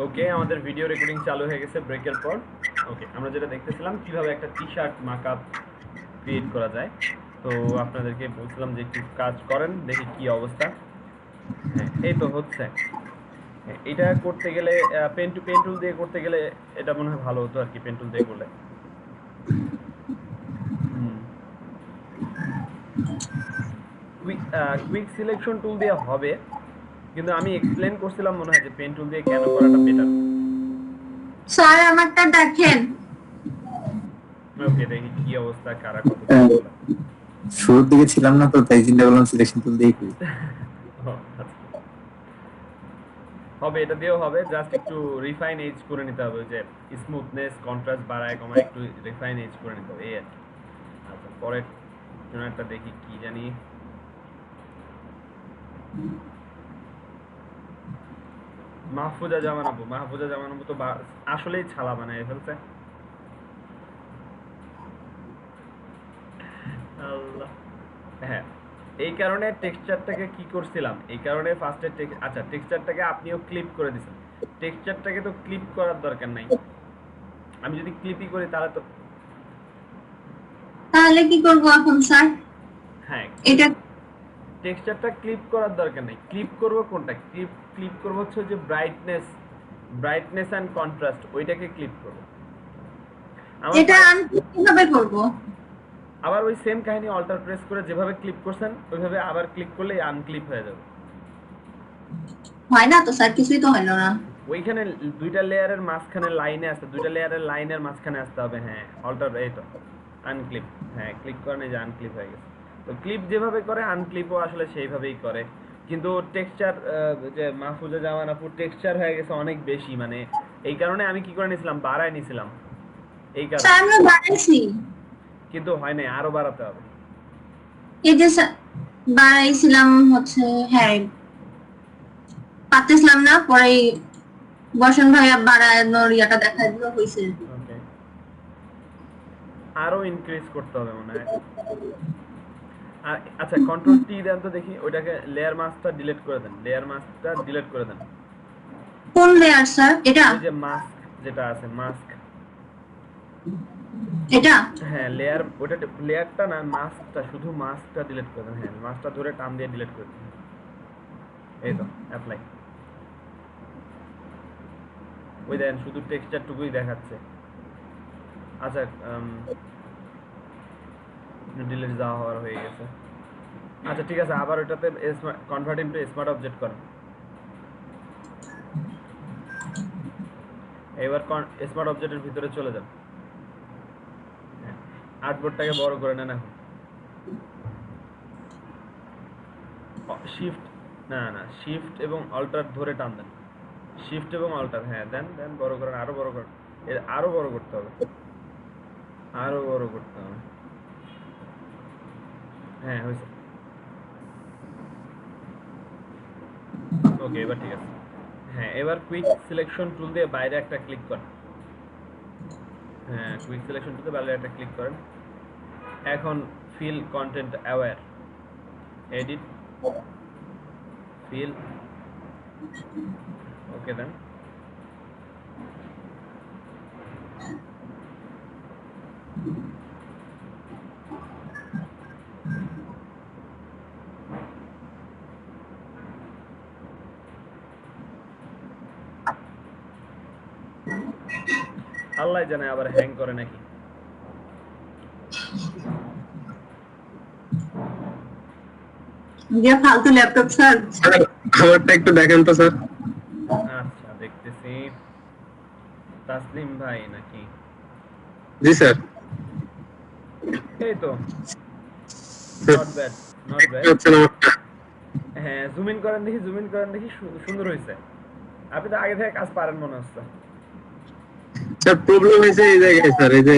ওকে, আমাদের video recording চালু হয়ে গেছে ব্রেকের পর। ওকে, আমরা যেটা দেখতেছিলাম কিভাবে একটা টি-শার্ট মাকআপ ক্রিয়েট করা যায়। তো আপনাদেরকে বলছিলাম যে একটু কাজ করেন, দেখি কি অবস্থা। হ্যাঁ, এই তো হচ্ছে। হ্যাঁ, এটা করতে গেলে পেন টুল দিয়ে করতে গেলে এটা মনে হয় ভালো হতো আর কি, পেন টুল দিয়ে করলে। হুম, কুইক সিলেকশন টুল দিয়ে হবে, কিন্তু আমি এক্সপ্লেন করছিলাম মনে হয় যে পেন টুল দিয়ে কেন করাটা বেটার। স্যার আমারটা দেখেন। ওকে, দেখি কি অবস্থা, কারা কত কি করলাম। শুরুর দিকে ছিলাম না তো, তাই চিন্তা করলাম সিলেকশন টুল দিয়েই করি। আচ্ছা, হবে, এটা দিয়েও হবে, জাস্ট একটু রিফাইন এজ করে নিতে হবে, যে স্মুথনেস কন্ট্রাস্ট বাড়ায় কমায় একটু রিফাইন এজ করে নিতে হবে, এই আর কি। আচ্ছা, পরের জনেরটা দেখি কি জানি। মাহফুজা জামান আপু তো আসলেই ছালা বানায় ফেলছে। আল্লাহ। হ্যাঁ, এই কারণে টেক্সচারটাকে কি করছিলাম, এই কারণে ফার্স্টে আচ্ছা টেক্সচারটাকে আপনিও ক্লিপ করে দিছেন। টেক্সচারটাকে তো ক্লিপ করার দরকার নাই, আমি যদি ক্লিপই করি তাহলে তো। তাহলে কি করব এখন স্যার? হ্যাঁ, এটা টেক্সচারটা ক্লিপ করার দরকার নেই। ক্লিপ করব কোনটা, ক্লিপ ক্লিপ করব হচ্ছে যে ব্রাইটনেস এন্ড কন্ট্রাস্ট, ওইটাকে ক্লিপ করব। আমার এটা আমি কিভাবে করব? আবার ওই সেম কাহিনী অল্টার প্রেস করে যেভাবে ক্লিপ করছেন ওইভাবে আবার ক্লিক করলে আনক্লিপ হয়ে যাবে। হয় না তো স্যার, কিছুই তো হলো না। ওইখানে দুইটা লেয়ারের মাঝখানে লাইনে আছে, দুইটা লেয়ারের লাইনের মাঝখানে আসতে হবে। হ্যাঁ, অল্টার, এই তো আনক্লিপ। হ্যাঁ, ক্লিক করেন, এই যে আনক্লিপ হয়ে গেছে। তো ক্লিপ যেভাবে করে আনক্লিপও আসলে সেইভাবেই করে, কিন্তু টেক্সচার, যে মাহফুজা জামান আপুর টেক্সচার হয়ে গেছে অনেক বেশি, মানে এই কারণে আমি কি করে নিছিলাম, বাড়ায় নিছিলাম এই স্যার কারণে। আমরা বাড়াইছি। কিন্তু হয় নাই, আরো বাড়াতে হবে। এই যে স্যার বাড়াইছিলাম হচ্ছে, হ্যাঁ পারতেছিলাম না, পরে বসন ভাইয়া বাড়ানোর ইয়াটা দেখা দিল, হয়েছে। ওকে, আরো ইনক্রিজ করতে হবে মনে হয়। আর আচ্ছা, কন্ট্রোল টি দেন তো দেখি, ওইটাকে লেয়ার মাস্কটা ডিলিট করে দেন, লেয়ার মাস্কটা ডিলিট করে দেন। কোন লেয়ার স্যার? এটা ওই যে মাস্ক যেটা আছে, মাস্ক। এটা হ্যাঁ, লেয়ার, ওটা লেয়ারটা না, মাস্কটা, শুধু মাস্কটা ডিলিট করে দেন। হ্যাঁ, মাস্কটা ধরে টান দিয়ে ডিলিট করে দেন। এই তো অ্যাপ্লাই। ওই দেন শুধু টেক্সচারটুকুই দেখাচ্ছে। আচ্ছা, ডিলিট যাওয়া হওয়ার হয়ে গেছে। আচ্ছা ঠিক আছে, আবার ওটাতে কনভার্ট ইনটু স্মার্ট অবজেক্ট করেন। এবার স্মার্ট অবজেক্টের ভিতরে চলে যান। হ্যাঁ, আর্টবোর্ডটাকে বড় করে নেন এখন। শিফট, না না, শিফট এবং অল্টার ধরে টান দেন। শিফট এবং অল্টার, হ্যাঁ দেন দেন, বড় করেন, আরো বড় করেন। এর আরো বড় করতে হবে, আরো বড় করতে হবে। হ্যাঁ, হয়েছে। ওকে, এবার ঠিক আছে। হ্যাঁ, এবার কুইক সিলেকশন টুল দিয়ে বাইরে একটা ক্লিক করেন। হ্যাঁ, কুইক সিলেকশন টুল দিয়ে বাইরে একটা ক্লিক করেন। এখন fill content aware, edit, fill. Okay then. আল্লাহ জানে আবার হ্যাং করে নাকি। যে ফালতু ল্যাপটপ স্যার। আমারটা একটু দেখেন তো স্যার। আচ্ছা, দেখতেছি। তাসলিম ভাই নাকি? জি স্যার। এই তো, নট ব্যাড, নট ব্যাড। হচ্ছে না আমারটা। হ্যাঁ, জুম ইন করেন দেখি, জুম ইন করেন দেখি, সুন্দর হয়েছে। আপনি তো আগে থেকে কাজ পারেন মনে হচ্ছে। স্যার প্রবলেম হয়েছে এই জায়গায় স্যার, এই যে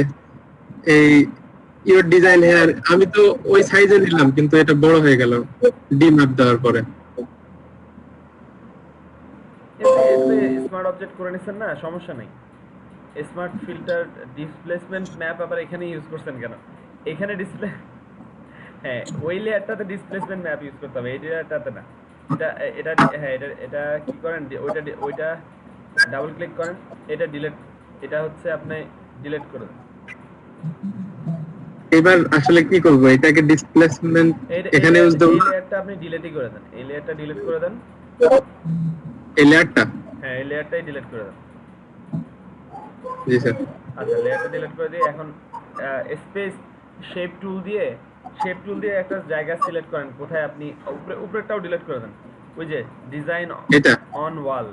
এই ইওর ডিজাইন হেয়ার আমি তো ওই সাইজে নিলাম, কিন্তু এটা বড় হয়ে গেল ডি ম্যাপ দেওয়ার পরে। এতে স্মার্ট অবজেক্ট করে নিছেন না, সমস্যা নেই। স্মার্ট ফিল্টার ডিসপ্লেসমেন্ট ম্যাপ আবার এখানে ইউজ করছেন কেন? এখানে ডিসপ্লে, হ্যাঁ ওই লেয়ারটাতে ডিসপ্লেসমেন্ট ম্যাপ ইউজ করতে হবে, এই লেয়ারটাতে না। এটা এটা হ্যাঁ, এটা এটা কি করেন, ওইটা ওইটা ডাবল ক্লিক করেন, এটা ডিলিট, এটা হচ্ছে আপনি ডিলিট করে দেন। এবার আসলে কি করব, এটাকে ডিসপ্লেসমেন্ট এখানে ইউজ দেব এই লেয়ারটা আপনি ডিলিটই করে দেন, এই লেয়ারটা ডিলিট করে দেন। এই লেয়ারটা? হ্যাঁ, এই লেয়ারটাই ডিলিট করে দেন। জি স্যার। আচ্ছা, লেয়ারটা ডিলিট করে দিয়ে এখন স্পেস শেপ টুল দিয়ে একটা জায়গা সিলেক্ট করেন, কোথায় আপনি উপরেরটাও ডিলিট করে দেন। ওই যে ডিজাইন এটা অন ওয়াল,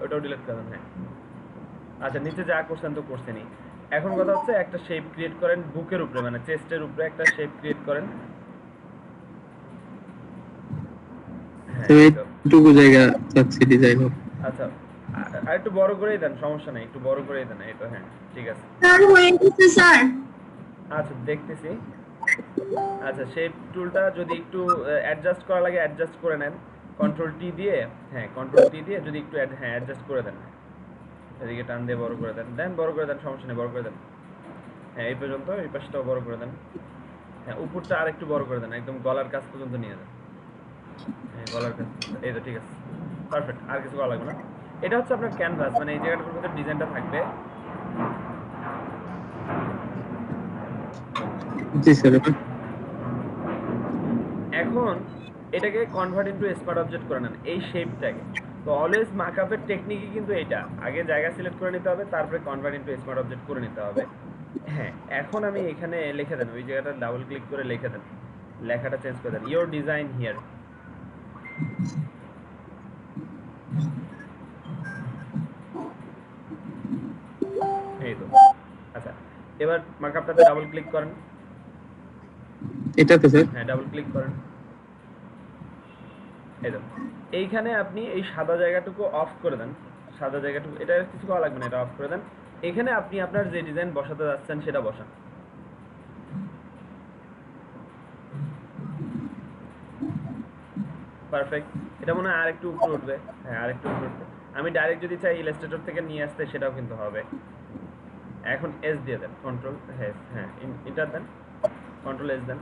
ওটাও ডিলিট করে দেন। হ্যাঁ, আচ্ছা, নিচে যা করছেন তো করছেনই। এখন কথা হচ্ছে একটা শেপ ক্রিয়েট করেন বুকের উপরে, মানে চেস্টের উপরে একটা শেপ ক্রিয়েট করেন। হ্যাঁ, তো এই তো। এইটুকু জায়গা চাচ্ছি ডিজাইন হোক। আচ্ছা, আর একটু বড় করেই দেন, সমস্যা নেই, একটু বড় করেই দেন। এই তো, হ্যাঁ ঠিক আছে। স্যার হয়ে গেছে স্যার। আচ্ছা, দেখতেছি। আচ্ছা, শেপ টুলটা যদি একটু অ্যাডজাস্ট করা লাগে অ্যাডজাস্ট করে নেন, কন্ট্রোল টি দিয়ে। হ্যাঁ, কন্ট্রোল টি দিয়ে যদি একটু অ্যাডজাস্ট করে দেন, এদিকে টান দিয়ে বড় করে দেন, বড় করে দেন, সমস্যা নেই, বড় করে দেন। হ্যাঁ, এই পর্যন্ত, এই পাশটাও বড় করে দেন। হ্যাঁ, উপরটা আর একটু বড় করে দেন, একদম গলার কাছ পর্যন্ত নিয়ে যান। হ্যাঁ, গলার কাছ পর্যন্ত। এই তো ঠিক আছে, পারফেক্ট। আর কিছু করা লাগবে না। এটা হচ্ছে আপনার ক্যানভাস, মানে এই জায়গাটার ভিতরে ডিজাইনটা থাকবে। জি স্যার। এখন এটাকে কনভার্ট ইনটু স্মার্ট অবজেক্ট করে নেন, এই শেপটাকে। তো অলওয়েজ মার্কআপের টেকনিকই কিন্তু এটা, আগে জায়গা সিলেক্ট করে নিতে হবে, তারপরে কনভার্ট ইনটু স্মার্ট অবজেক্ট করে নিতে হবে। হ্যাঁ, এখন আমি এখানে লিখে দেন, ওই জায়গাটা ডাবল ক্লিক করে লিখে দেন, লেখাটা চেঞ্জ করে দেন, ইওর ডিজাইন হিয়ার। এই তো। আচ্ছা, এবার মার্কআপটাতে ডাবল ক্লিক করেন। এটাতে স্যার? হ্যাঁ, ডাবল ক্লিক করেন। এই তো, এইখানে আপনি এই সাদা জায়গাটুকু অফ করে দেন, সাদা জায়গাটুকু, এটা কিছু করা লাগবে না, এটা অফ করে দেন। এখানে আপনি আপনার যে ডিজাইন বসাতে যাচ্ছেন সেটা বসান। পারফেক্ট। এটা মনে হয় আরেকটু উপরে উঠবে। হ্যাঁ, আরেকটু উপরে উঠবে। আমি ডাইরেক্ট যদি চাই ইলাস্ট্রেটর থেকে নিয়ে আসতে, সেটাও কিন্তু হবে। এখন এস দিয়ে দেন, কন্ট্রোল এস, হ্যাঁ এন্টার দেন, কন্ট্রোল এস দেন।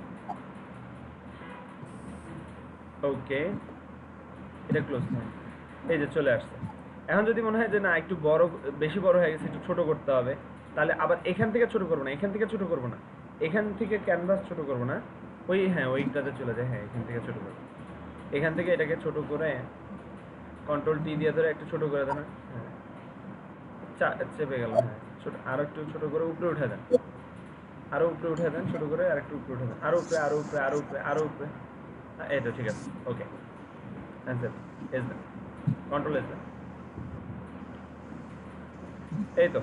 ওকে, এটা ক্লোজ। হ্যাঁ, এই যে চলে আসছে। এখন যদি মনে হয় যে না একটু বড়, বেশি বড় হয়ে গেছে, একটু ছোট করতে হবে, তাহলে আবার এখান থেকে ছোট করবো না, এখান থেকে ছোট করবো না, এখান থেকে ক্যানভাস ছোট করবো না, ওই হ্যাঁ ওইটাতে চলে যায়। হ্যাঁ, এখান থেকে ছোট করবো, এখান থেকে এটাকে ছোট করে কন্ট্রোল টি দিয়ে ধরে একটু ছোট করে দেন। হ্যাঁ, চেপে গেল। হ্যাঁ, ছোট, আরো একটু ছোট করে উপরে উঠে দেন, আরো উপরে উঠে দেন, ছোট করে আর একটু উপরে উঠে দেন, আরো উপরে, আরো উপরে, আরো উপরে, আরো উপরে। এই তো ঠিক আছে। ওকে, অ্যান্সার এস দেন, কন্ট্রোল এস দেন। এই তো,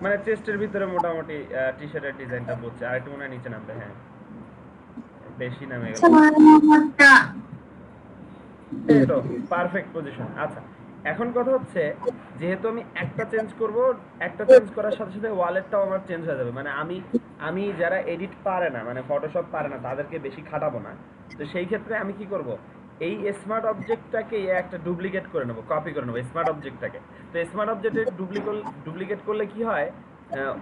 মানে চেস্টের ভিতরে মোটামুটি টি শার্টের ডিজাইনটা বলছে, আর একটু মনে হয় নিচে নামবে। হ্যাঁ, বেশি নামে গেল। এই তো পারফেক্ট পজিশন। আচ্ছা, এখন কথা হচ্ছে, যেহেতু আমি একটা চেঞ্জ করব, একটা চেঞ্জ করার সাথে সাথে ওয়ালেটটাও আমার চেঞ্জ হয়ে যাবে, মানে আমি যারা এডিট পারে না, মানে ফটোশপ পারে না, তাদেরকে বেশি খাটাবো না। তো সেই ক্ষেত্রে আমি কি করব, এই স্মার্ট অবজেক্টটাকে একটা ডুপ্লিকেট করে নেব, কপি করে নেব স্মার্ট অবজেক্টটাকে। তো স্মার্ট অবজেক্টের ডুপ্লিকেট করলে কি হয়,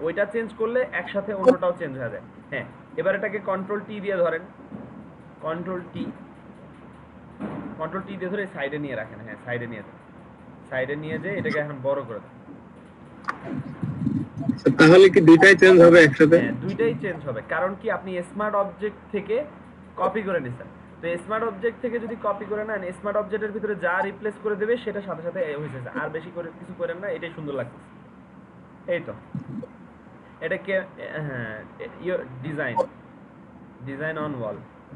ওইটা চেঞ্জ করলে একসাথে অন্যটাও চেঞ্জ হয়ে যায়। হ্যাঁ, এবার এটাকে কন্ট্রোল টি দিয়ে ধরেন, কন্ট্রোল টি দিয়ে ধরে সাইডে নিয়ে রাখেন। হ্যাঁ, সাইডে নিয়ে যান, সাইডে নিয়ে যেয়ে এটাকে এখন বড় করে দেন। তাহলে কি দুইটাই চেঞ্জ হবে একসাথে? হ্যাঁ, দুইটাই চেঞ্জ হবে, কারণ কি আপনি স্মার্ট অবজেক্ট থেকে কপি করে নিছেন। তো স্মার্ট অবজেক্ট থেকে যদি কপি করে নেন, স্মার্ট অবজেক্টের ভিতরে যা রিপ্লেস করে দেবে সেটা সাথে সাথে হয়ে যাচ্ছে। আর বেশি করে কিছু করেন না, এটাই সুন্দর লাগছে। এই তো, এটাকে হ্যাঁ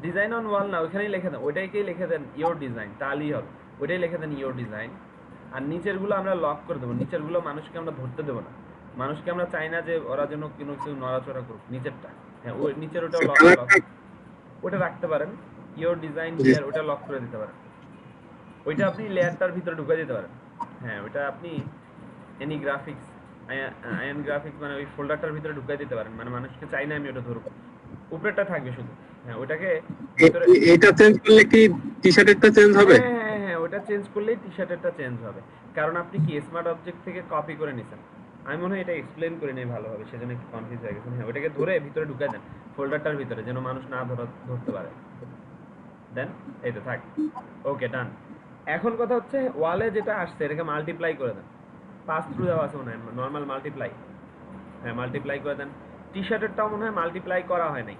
ডিজাইন অন ওয়াল না, ওইখানেই লিখে দেন, ওইটাকেই লিখে দেন ইওর ডিজাইন, তাহলেই হবে। ওইটাই লিখে দেন ইওর ডিজাইন। আর নিচের গুলো আমরা লক করে দেবো, নিচের গুলো মানুষকে আমরা ধরতে দেবো না, মানুষকে আমরা চাই না যে ওরা যেন কোনো কিছু নড়াচড়া করুক, নিচেরটা। হ্যাঁ, ওই নিচের ওটা লক ওটা রাখতে পারেন, ইওর ডিজাইন হিয়ার, ওটা লক করে দিতে পারেন। ওইটা আপনি লেয়ারটার ভিতরে ঢুকে দিতে পারেন। হ্যাঁ, ওইটা আপনি এনি গ্রাফিক্স, আয়ন গ্রাফিক্স, মানে ওই ফোল্ডারটার ভিতরে ঢুকাই দিতে পারেন, মানে মানুষকে চাই না আমি ওটা ধরব, উপরেরটা থাকবে শুধু। হ্যাঁ, ওটাকে ভিতরে, এটা চেঞ্জ করলে কি টি-শার্টেরটা চেঞ্জ হবে? হ্যাঁ, ওটা চেঞ্জ করলেই টি-শার্টেরটা চেঞ্জ হবে, কারণ আপনি কি স্মার্ট অবজেক্ট থেকে কপি করে নিছেন। আমি মনে হয় এটা এক্সপ্লেন করে নেই ভালোভাবে, সেজন্য একটু কনফিউজ হয়ে গেছেন। হ্যাঁ, ওটাকে ধরে ভিতরে ঢুকাই দেন, ফোল্ডারটার ভিতরে, যেন মানুষ না ধরতে পারে। দেন এই তো থাক। ওকে, ডান। এখন কথা হচ্ছে ওয়ালে যেটা আসছে এটাকে মাল্টিপ্লাই করে দেন, পাস থ্রু দেওয়া আছে মনে হয়, নর্মাল মাল্টিপ্লাই, হ্যাঁ মাল্টিপ্লাই করে দেন। টি শার্টেরটাও মনে হয় মাল্টিপ্লাই করা হয় নাই,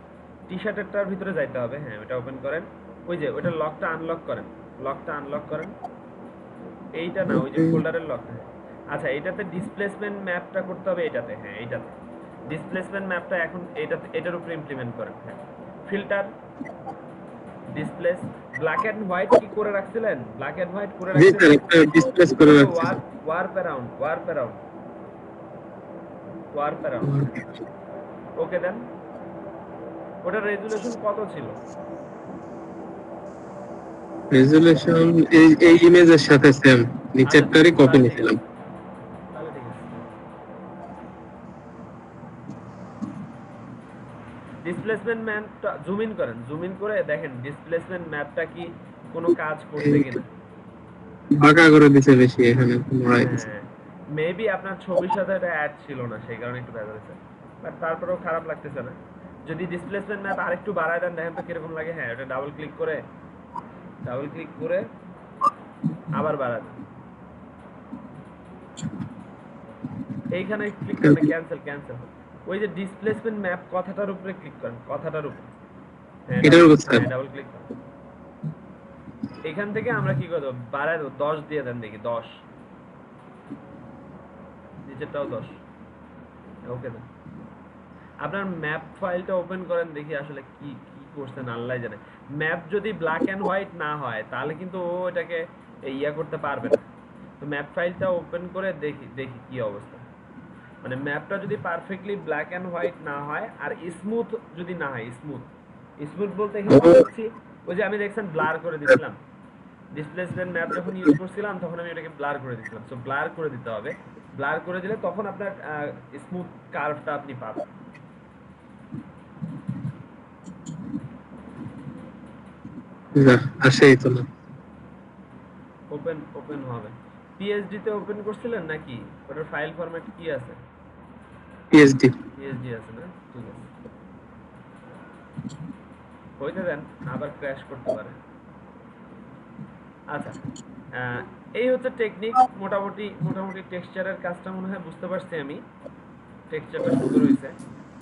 টি শার্টেরটার ভিতরে যাইতে হবে, হ্যাঁ ওটা ওপেন করেন, ওই যে ওইটা লকটা আনলক করেন, লকটা আনলক করেন, এইটা না ওই যে ফোল্ডারের লকটা। আচ্ছা এটাতে ডিসপ্লেসমেন্ট ম্যাপটা করতে হবে এটাতে, হ্যাঁ এইটাতে ডিসপ্লেসমেন্ট ম্যাপটা এখন এটাতে এটার উপরে ইমপ্লিমেন্ট করেন। হ্যাঁ filter displace black and white কি করে রাখছিলেন, ব্ল্যাক এন্ড হোয়াইট করে জি স্যার, রাখছিলেন, একটা ডিসপ্লেস করে রাখছি। Warp around, warp around, warp around, okay then. ওটার রেজুলেশন কত ছিল? রেজুলেশন এই ইমেজের সাথে সেম, নিচেরটারই কপি তাহলে নিয়েছিলাম। তাহলে ঠিক আছে। ডিসপ্লেসমেন্ট ম্যাপটা জুম ইন করেন, জুম ইন করে দেখেন ডিসপ্লেসমেন্ট ম্যাপটা কি কোনো কাজ করছে কিনা। বাঁকা করে দিছে বেশি, এখানে মরাই দিছে। হ্যাঁ মেবি আপনার ছবির সাথে এটা অ্যাড ছিল না সেই কারণে একটু ব্যাপার হয়েছে, বাট তারপরেও খারাপ লাগতেছে না। যদি ডিসপ্লেসমেন্ট ম্যাপ আরেকটু বাড়ায় দেন দেখেন তো কিরকম লাগে। হ্যাঁ ওটা ডাবল ক্লিক করে আবার বাড়ায় দেন, এইখানে ক্লিক করেন ক্যান্সেল, ক্যান্সেল। ওই যে ডিসপ্লেসমেন্ট ম্যাপ কথাটার উপরে ক্লিক করেন, কথাটার উপরে, হ্যাঁ এটার উপর স্যার ডাবল ক্লিক করেন। এখান থেকে আমরা কি করব, বাড়ায় দেব, 10 দিয়ে দেন দেখি, 10, নিচেরটাও 10, ওকে দেন। আপনার ম্যাপ ফাইলটা ওপেন করেন দেখি আসলে কি কি করছেন আল্লাহ জানে। ম্যাপ যদি ব্ল্যাক এন্ড হোয়াইট না হয় তাহলে কিন্তু ও এটাকে ইয়া করতে পারবে না। তো ম্যাপ ফাইলটা ওপেন করে দেখি দেখি কি অবস্থা। মানে ম্যাপটা যদি পারফেক্টলি ব্ল্যাক এন্ড হোয়াইট না হয় আর স্মুথ যদি না হয়, স্মুথ স্মুথ বলতে এখানে বলছি ওই যে আমি দেখছেন ব্লার করে দিছিলাম, ডিসপ্লেসমেন্ট ম্যাপ যখন ইউজ করছিলাম তখন আমি এটাকে ব্লার করে দিছিলাম। সো ব্লার করে দিতে হবে, ব্লার করে দিলে তখন আপনার স্মুথ কার্ভটা আপনি পাবেন। না আসেই তো না। ওপেন ওপেন হবে, পিএসডি তে ওপেন করছিলেন নাকি? ওটার ফাইল ফরম্যাট কি আছে? পিএইচডি পিএসডি আছে না, ঠিক আছে হইতে দেন, আবার ক্র্যাশ করতে পারে। আচ্ছা এই হচ্ছে টেকনিক। মোটামুটি মোটামুটি টেক্সচারের কাজটা মনে হয় বুঝতে পারছি আমি, টেক্সচারটা সুন্দর হয়েছে।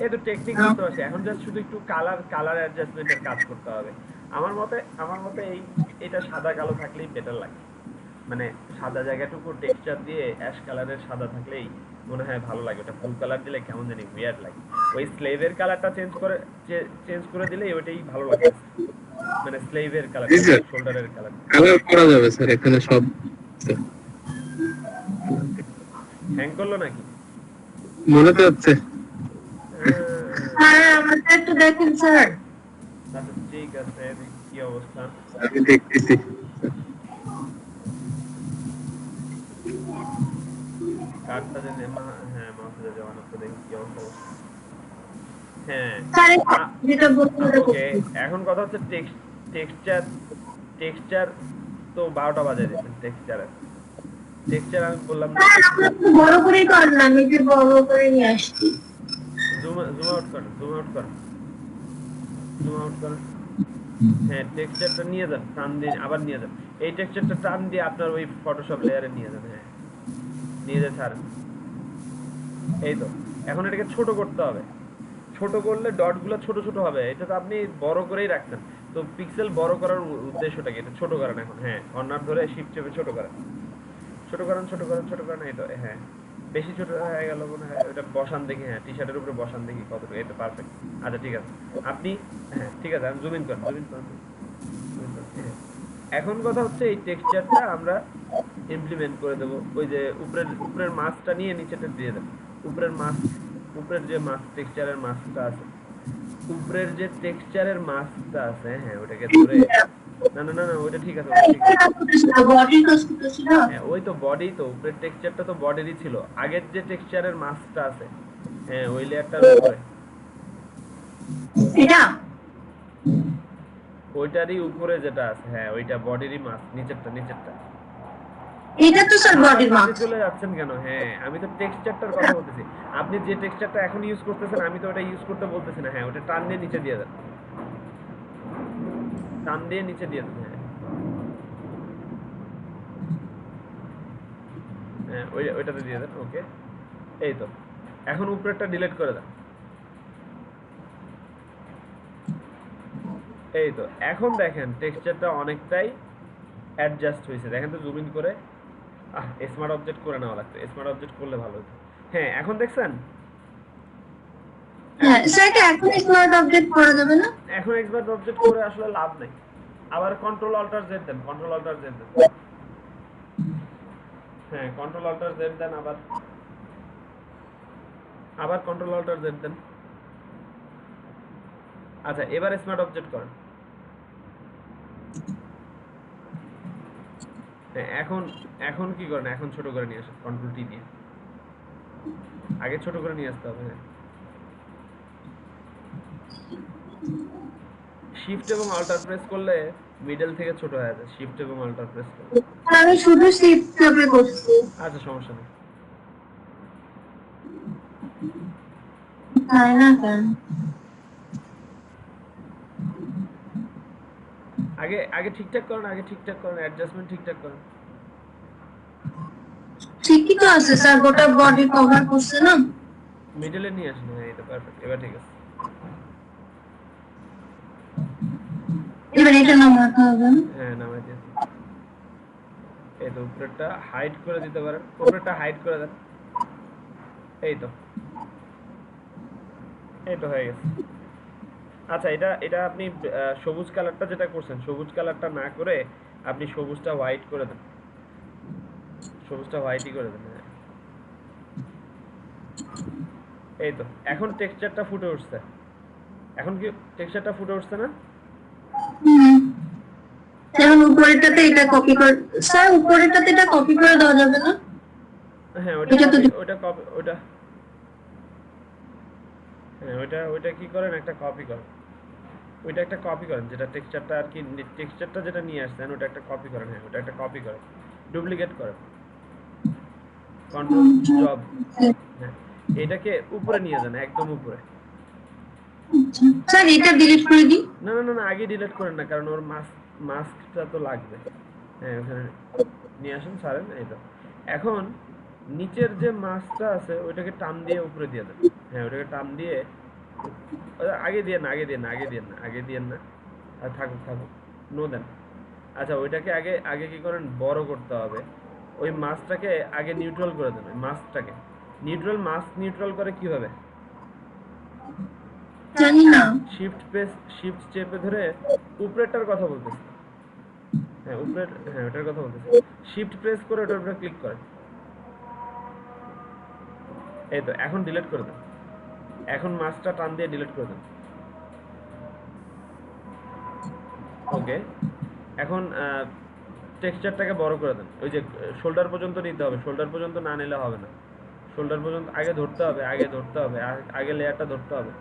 এই তো টেকনিক বুঝতে পারছি, এখন জাস্ট শুধু একটু কালার অ্যাডজাস্টমেন্টের কাজ করতে হবে। আমার মতে এটা সাদা কালো থাকলেই বেটার লাগে, মানে সাদা জায়গাটুকু টেক্সচার দিয়ে অ্যাশ কালারের সাদা থাকলেই মনে হয় ভালো লাগে। ওটা ফুল কালার দিলে কেমন জানি উইয়ার্ড লাগে। ওই স্লেভের কালারটা চেঞ্জ করে দিলে ওইটাই ভালো লাগে, মানে স্লেভের কালার, জি স্যার, শোল্ডারের কালার। কালার করা যাবে স্যার, এখানে সব হ্যাং করলো নাকি? মনে তো হচ্ছে। হ্যাঁ আমাদের একটু দেখেন স্যার। আচ্ছা ঠিক আছে, দেখি কি অবস্থা। আমি দেখতেছি। কার্ডটা যে হ্যাঁ মাসুদে জমানো তো দেখি কি অবস্থা। হ্যাঁ স্যার যেটা বলতে ওকে, এখন কথা হচ্ছে টেক্সচার তো 12টা বাজে দিচ্ছেন। টেক্সচার আমি বললাম না, বড় করেই কর না, আমি যে বড় করে নিয়ে আসছি। জুম আউট করেন, হ্যাঁ টেক্সচারটা নিয়ে যান, টান দিয়ে আবার নিয়ে যান, এই টেক্সচারটা টান দিয়ে আপনার ওই ফটোশপ লেয়ারে নিয়ে যান। হ্যাঁ নিয়ে যা ছাড়েন, এই তো। এখন এটাকে ছোট করতে হবে, ছোট করলে ডটগুলো ছোট ছোট হবে। এটা তো আপনি বড় করেই রাখছেন, তো পিক্সেল বড় করার উদ্দেশ্যটা কি? এটা ছোট করেন এখন, হ্যাঁ কর্নার ধরে শিফট চেপে ছোট করেন, এই তো। হ্যাঁ বেশি ছোট হয়ে গেল মনে হয়, ওটা বসান দেখি, হ্যাঁ টি শার্টের উপরে বসান দেখি কতটুকু। এই তো পারফেক্ট। আচ্ছা ঠিক আছে, আপনি হ্যাঁ ঠিক আছে, আমি জুম ইন করেন। হ্যাঁ। এখন কথা হচ্ছে এই টেক্সচারটা আমরা ইমপ্লিমেন্ট করে দেব। ওই যে উপরের মাস্কটা নিয়ে নিচেটা দিয়ে দেব। উপরের যে মাস্ক টেক্সচারের মাস্কটা আছে, হ্যাঁ ওটাকে ধরে, না ওইটা ঠিক আছে, হ্যাঁ ওই তো বডি, তো উপরের টেক্সচারটা তো বডিরই ছিল। আগের যে টেক্সচারের মাস্কটা আছে, হ্যাঁ ওই লেয়ারটার উপরে, ওইটারই উপরে যেটা আছে, হ্যাঁ ওইটা বডিরই মাস্ক, নিচেরটা। এটা তো স্যার বডির মাস্ক। চলে যাচ্ছেন কেন? হ্যাঁ আমি তো টেক্সচারটার কথা বলতেছি। আপনি যে টেক্সচারটা এখন ইউজ করতেছেন আমি তো ওটা ইউজ করতে বলতেছি না। হ্যাঁ ওটা টান দিয়ে নিচে দিয়ে দেন, হ্যাঁ হ্যাঁ ওইটাতে দিয়ে দেন। ওকে, এই তো এখন উপরেরটা ডিলিট করে দেন। এই তো এখন দেখেন টেক্সচারটা অনেকটাই অ্যাডজাস্ট হয়েছে। দেখেন তো জুম ইন করে, স্মার্ট অবজেক্ট করে নেওয়া লাগতো, স্মার্ট অবজেক্ট করলে ভালো হতো। হ্যাঁ এখন দেখছেন, হ্যাঁ স্যার এটা এখন স্মার্ট অবজেক্ট করা যাবে না? এখন স্মার্ট অবজেক্ট করে আসলে লাভ নেই। আবার কন্ট্রোল অল্টার জেড দেন, কন্ট্রোল অল্টার জেড দেন। হ্যাঁ কন্ট্রোল অল্টার জেড দেন, আবার কন্ট্রোল অল্টার জেড দেন। আচ্ছা এবার স্মার্ট অবজেক্ট করেন। হ্যাঁ এখন এখন কি করেন, এখন ছোট করে নিয়ে আসেন কন্ট্রোল টি দিয়ে। আগে ছোট করে নিয়ে আসতে হবে। হ্যাঁ শিফট এবং অল্টার প্রেস করলে মিডল থেকে ছোট হয়ে যায়, শিফট এবং অল্টার প্রেস করলে। আমি শুধু শিফট চেপে করছি। আচ্ছা সমস্যা নেই। তাই না কেন? আগে আগে ঠিকঠাক করেন, আগে ঠিকঠাক করেন, অ্যাডজাস্টমেন্ট ঠিকঠাক করেন। ঠিকই তো আছে স্যার, গোটা বডি কভার করছে না? মিডলে নিয়ে আসেন। হ্যাঁ এটা পারফেক্ট, এবার ঠিক আছে। এবার এটা নামাতে হবে না? হ্যাঁ নামাই দিয়েছি। এই তো উপরেরটা হাইড করে দিতে পারেন, উপরেরটা হাইড করে দেন। এই তো এই তো হয়ে গেছে। আচ্ছা এটা এটা আপনি সবুজ কালারটা যেটা করছেন, সবুজ কালারটা না করে আপনি সবুজটা হোয়াইট করে দেন, সবুজটা হোয়াইটই করে দেন। হ্যাঁ এই তো এখন টেক্সচারটা ফুটে উঠছে। এখন কি টেক্সচারটা ফুটে উঠছে না? হুম। এখন উপরেরটাতে এটা কপি করে, স্যার উপরেরটাতে এটা কপি করে দেওয়া যাবে না? হ্যাঁ ওটা এটা তো কপি, ওটা কপি, ওটা হ্যাঁ ওইটা কি করেন, একটা কপি করেন, ওইটা একটা কপি করেন, যেটা টেক্সচারটা আর কি, টেক্সচারটা যেটা নিয়ে আসছেন ওটা একটা কপি করেন। হ্যাঁ ওটা একটা কপি করেন, ডুপ্লিকেট করেন, কন্ট্রোল জব। হ্যাঁ এটাকে উপরে নিয়ে যান, একদম উপরে। স্যার এটা ডিলিট করে দিই। না না না না আগে ডিলিট করেন না, কারণ ওর মাস্কটা তো লাগবে। হ্যাঁ ওখানে নিয়ে আসেন, ছাড়েন। এই তো এখন নিচের যে মাস্কটা আছে ওইটাকে টান দিয়ে উপরে দিয়ে দেন। হ্যাঁ ওটাকে টান দিয়ে আগে দিয়ে না, আগে দিয়ে না, আগে দিয়ে না, আগে দিয়ে না, আর থাকুক থাকুক, নো দেন। আচ্ছা ওইটাকে আগে আগে কি করেন, বড় করতে হবে। ওই মাছটাকে আগে নিউট্রাল করে দেন, ওই মাছটাকে নিউট্রাল, মাছ নিউট্রাল করে কিভাবে? জানি না। শিফট চেপে ধরে উপরেরটার কথা বলতেছি। হ্যাঁ উপরের, হ্যাঁ ওটার কথা বলতেছি। শিফট প্রেস করে ওটার উপরে ক্লিক করেন। এই তো এখন ডিলিট করে দেন, এখন মাছটা টান দিয়ে ডিলিট করে দেন। ওকে এখন টেক্সচারটাকে বড় করে দেন। ওই যে শোল্ডার পর্যন্ত নিতে হবে, শোল্ডার পর্যন্ত না নিলে হবে না। শোল্ডার পর্যন্ত আগে ধরতে হবে, আগে ধরতে হবে, আগে লেয়ারটা ধরতে হবে,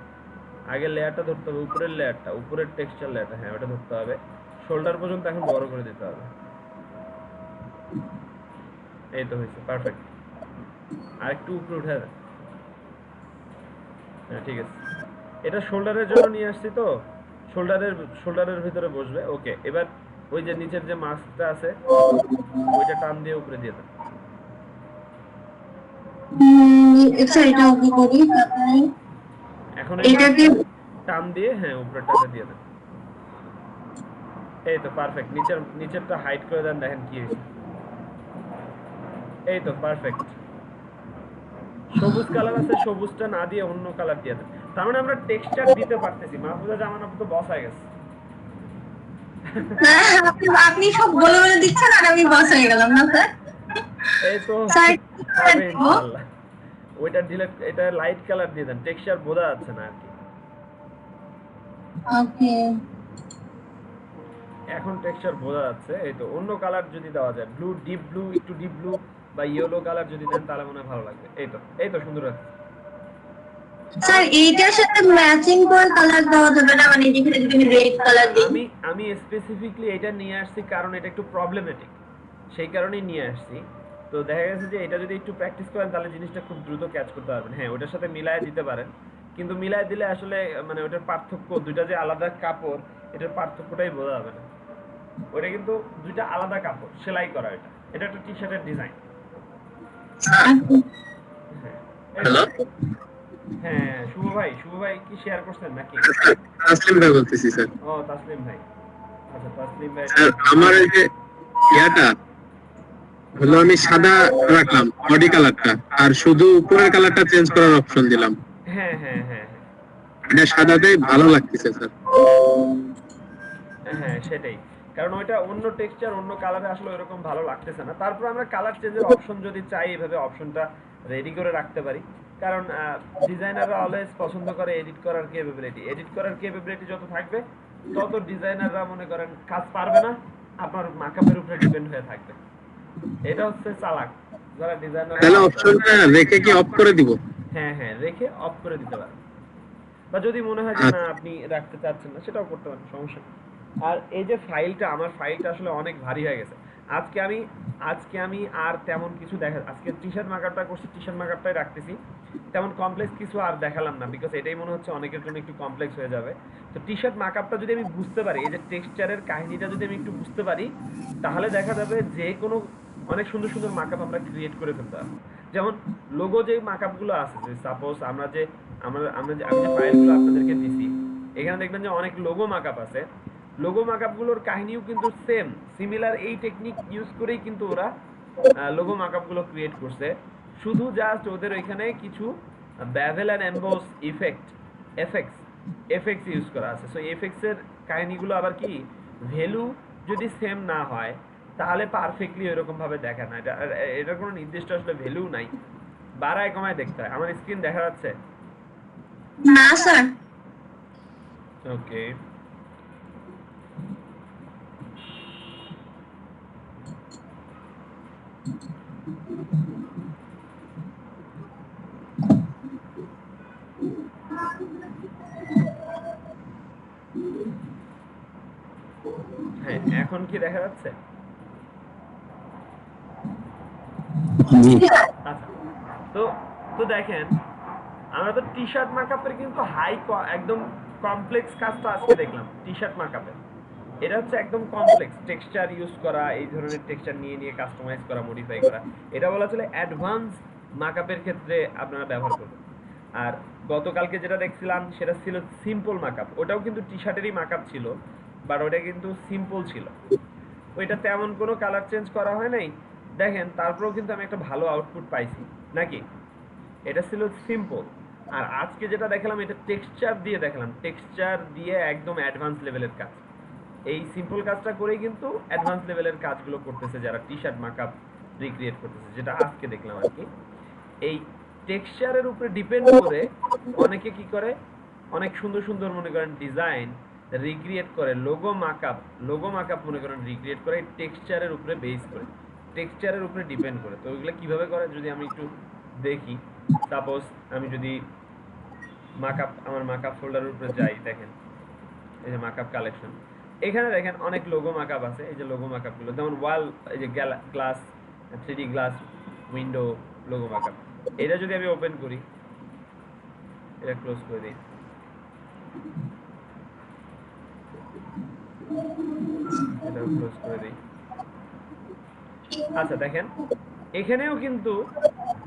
আগে লেয়ারটা ধরতে হবে, উপরের লেয়ারটা, উপরের টেক্সচার লেয়ারটা। হ্যাঁ ওটা ধরতে হবে। শোল্ডার পর্যন্ত এখন বড় করে দিতে হবে। এই তো হয়েছে, পারফেক্ট। আর একটু উপরে উঠে দেন। হ্যাঁ ঠিক আছে, এটা শোল্ডারের জন্য নিয়ে আসছি তো, শোল্ডারের ভিতরে বসবে। ওকে এবার ওই যে নিচের যে মাস্কটা আছে ওইটা টান দিয়ে উপরে দিয়ে দেন। স্যার এটা ওকে করি, তারপরে এখন এটাকে টান দিয়ে হ্যাঁ উপরেরটাতে দিয়ে দেন। এই তো পারফেক্ট, নিচেরটা হাইড করে দেন, দেখেন কি হয়েছে। এই তো পারফেক্ট। সবুজ কালার আছে, সবুজটা না দিয়ে অন্য কালার দিয়ে দেন। তার মানে আমরা টেক্সচার দিতে পারতেছি। মাহফুজা জামান আপু তো বস হয়ে গেছে। আপনি সব বলে বলে দিচ্ছেন আর আমি বস হয়ে গেলাম না স্যার? এই তো স্যার হবে ইনশাআল্লাহ। ওইটা ডিলিট, এটা লাইট কালার দিয়ে দেন, টেক্সচার বোঝা যাচ্ছে না আর কি। ওকে এখন টেক্সচার বোঝা যাচ্ছে। এই তো অন্য কালার যদি দেওয়া যায়, ব্লু, ডিপ ব্লু, একটু ডিপ ব্লু বা ইয়েলো কালার যদি দেন তাহলে মনে হয় ভালো লাগবে। এই তো সুন্দর আছে। স্যার এইটার সাথে ম্যাচিং করে কালার দেওয়া যাবে না, মানে যেখানে যদি আমি রেড কালার দিই? আমি স্পেসিফিকলি এটা নিয়ে আসছি কারণ এটা একটু প্রবলেমেটিক, সেই কারণেই নিয়ে আসছি। তো দেখা গেছে যে এটা যদি একটু প্র্যাকটিস করেন তাহলে জিনিসটা খুব দ্রুত ক্যাচ করতে পারবেন। হ্যাঁ ওটার সাথে মিলায় দিতে পারেন, কিন্তু মিলায় দিলে আসলে মানে ওটার পার্থক্য, দুইটা যে আলাদা কাপড়, এটার পার্থক্যটাই বোঝা যাবে না। ওটা কিন্তু দুইটা আলাদা কাপড়, সেলাই করা। এটা এটা একটা টি শার্টের ডিজাইন। হ্যাঁ এই তো। হ্যালো, হ্যাঁ শুভ ভাই কি শেয়ার করছেন নাকি? আসলিম ভাই বলতেছি স্যার। ও তাসলিম ভাই, আচ্ছা তাসলিম ভাই স্যার আমার এই যে ইয়াটা হলো, আমি সাদা রাখলাম বডি কালারটা, আর শুধু উপরের কালারটা চেঞ্জ করার অপশন দিলাম। হ্যাঁ হ্যাঁ হ্যাঁ হ্যাঁ এটা সাদাতেই ভালো লাগতেছে স্যার। হ্যাঁ সেটাই, কারণ ওইটা অন্য টেক্সচার অন্য কালারে আসলে এরকম ভালো লাগতেছে না। তারপর আমরা কালার চেঞ্জের অপশন যদি চাই এভাবে অপশনটা রেডি করে রাখতে পারি, কারণ ডিজাইনাররা অলওয়েজ পছন্দ করে এডিট করার কেপেবিলিটি। এডিট করার কেপেবিলিটি যত থাকবে তত ডিজাইনাররা মনে করেন কাজ পারবে না, আপনার মাকআপের উপরে ডিপেন্ড হয়ে থাকবে। এটা হচ্ছে চালাক যারা ডিজাইনার। তাহলে অপশনটা রেখে কি অফ করে দিব? হ্যাঁ হ্যাঁ রেখে অফ করে দিতে পারেন, বা যদি মনে হয় যে না আপনি রাখতে চাচ্ছেন না সেটাও করতে পারেন, সমস্যা নেই। আর এই যে ফাইলটা, আমার ফাইলটা আসলে অনেক ভারী হয়ে গেছে। আজকে আমি আর তেমন কিছু আজকে টি শার্ট মার্কআপটা করছি, টি শার্ট মার্কআপটাই রাখতেছি, তেমন কমপ্লেক্স কিছু আর দেখালাম না, বিকজ এটাই মনে হচ্ছে অনেকের জন্য একটু কমপ্লেক্স হয়ে যাবে। তো টি শার্ট মার্কআপটা যদি আমি বুঝতে পারি, এই যে টেক্সচারের কাহিনীটা যদি আমি একটু বুঝতে পারি, তাহলে দেখা যাবে যে কোনো অনেক সুন্দর সুন্দর মার্কআপ আমরা ক্রিয়েট করে ফেলতে পারবো। যেমন লোগো যে মার্কআপগুলো আছে, যে সাপোজ আমরা যে আমি যে ফাইলগুলো আপনাদেরকে দিছি, এখানে দেখবেন যে অনেক লোগো মার্কআপ আছে। লোগো মার্কআপগুলোর কাহিনীও কিন্তু সিমিলার এই টেকনিক ইউজ করেই কিন্তু ওরা লোগো মার্কআপগুলো ক্রিয়েট করছে। শুধু জাস্ট ওদের ওইখানে কিছু ব্যাভেল অ্যান্ড এমবস এফেক্টস ইউজ করা আছে। সো এফেক্টসের কাহিনীগুলো আবার কি ভ্যালু যদি সেম না হয় তাহলে পারফেক্টলি এরকম ভাবে দেখা না, এটার কোনো নির্দিষ্ট আসলে ভ্যালু নাই, বাড়ায় কমায় দেখতে হয়। আমার স্ক্রিন দেখা যাচ্ছে? না স্যার। ওকে, হ্যাঁ এখন কি দেখা যাচ্ছে? আচ্ছা, তো তো দেখেন আমরা তো টি শার্ট মার্কআপের কিন্তু একদম কমপ্লেক্স কাজটা আজকে দেখলাম। টি শার্ট মার্কআপের এটা হচ্ছে একদম কমপ্লেক্স টেক্সচার ইউজ করা, এই ধরনের টেক্সচার নিয়ে নিয়ে কাস্টমাইজ করা, মডিফাই করা, এটা বলা চলে অ্যাডভান্স মার্কআপের ক্ষেত্রে আপনারা ব্যবহার করবেন। আর গতকালকে যেটা দেখছিলাম সেটা ছিল সিম্পল মার্কআপ, ওটাও কিন্তু টি শার্টেরই মার্কআপ ছিল, বাট ওটা কিন্তু সিম্পল ছিল, ওইটা তেমন কোনো কালার চেঞ্জ করা হয় নাই। দেখেন তারপরেও কিন্তু আমি একটা ভালো আউটপুট পাইছি নাকি? এটা ছিল সিম্পল। আর আজকে যেটা দেখালাম এটা টেক্সচার দিয়ে দেখালাম, টেক্সচার দিয়ে একদম অ্যাডভান্স লেভেলের কাজ। এই সিম্পল কাজটা করেই কিন্তু অ্যাডভান্স লেভেলের কাজগুলো করতেছে যারা টি শার্ট মার্কআপ রিক্রিয়েট করতেছে, যেটা আজকে দেখলাম আর কি। এই টেক্সচারের উপরে ডিপেন্ড করে অনেকে কি করে, অনেক সুন্দর সুন্দর মনে করেন ডিজাইন রিক্রিয়েট করে, লোগো মার্কআপ মনে করেন রিক্রিয়েট করে টেক্সচারের উপরে বেস করে, টেক্সচারের উপরে ডিপেন্ড করে। তো ওইগুলো কিভাবে করে যদি আমি একটু দেখি, সাপোজ আমি যদি আমার মার্কআপ ফোল্ডারের উপরে যাই, দেখেন এই যে মার্কআপ কালেকশন, এখানে দেখেন অনেক লোগো মার্কআপ আছে। এই যে লোগো মার্কআপ গুলো, যেমন ওয়াল, এই যে glass, 3D glass, window logo markup, এটা যদি আমি ওপেন করি, এটা ক্লোজ করে দিই, এটা ক্লোজ করে দিই। আচ্ছা দেখেন এখানেও কিন্তু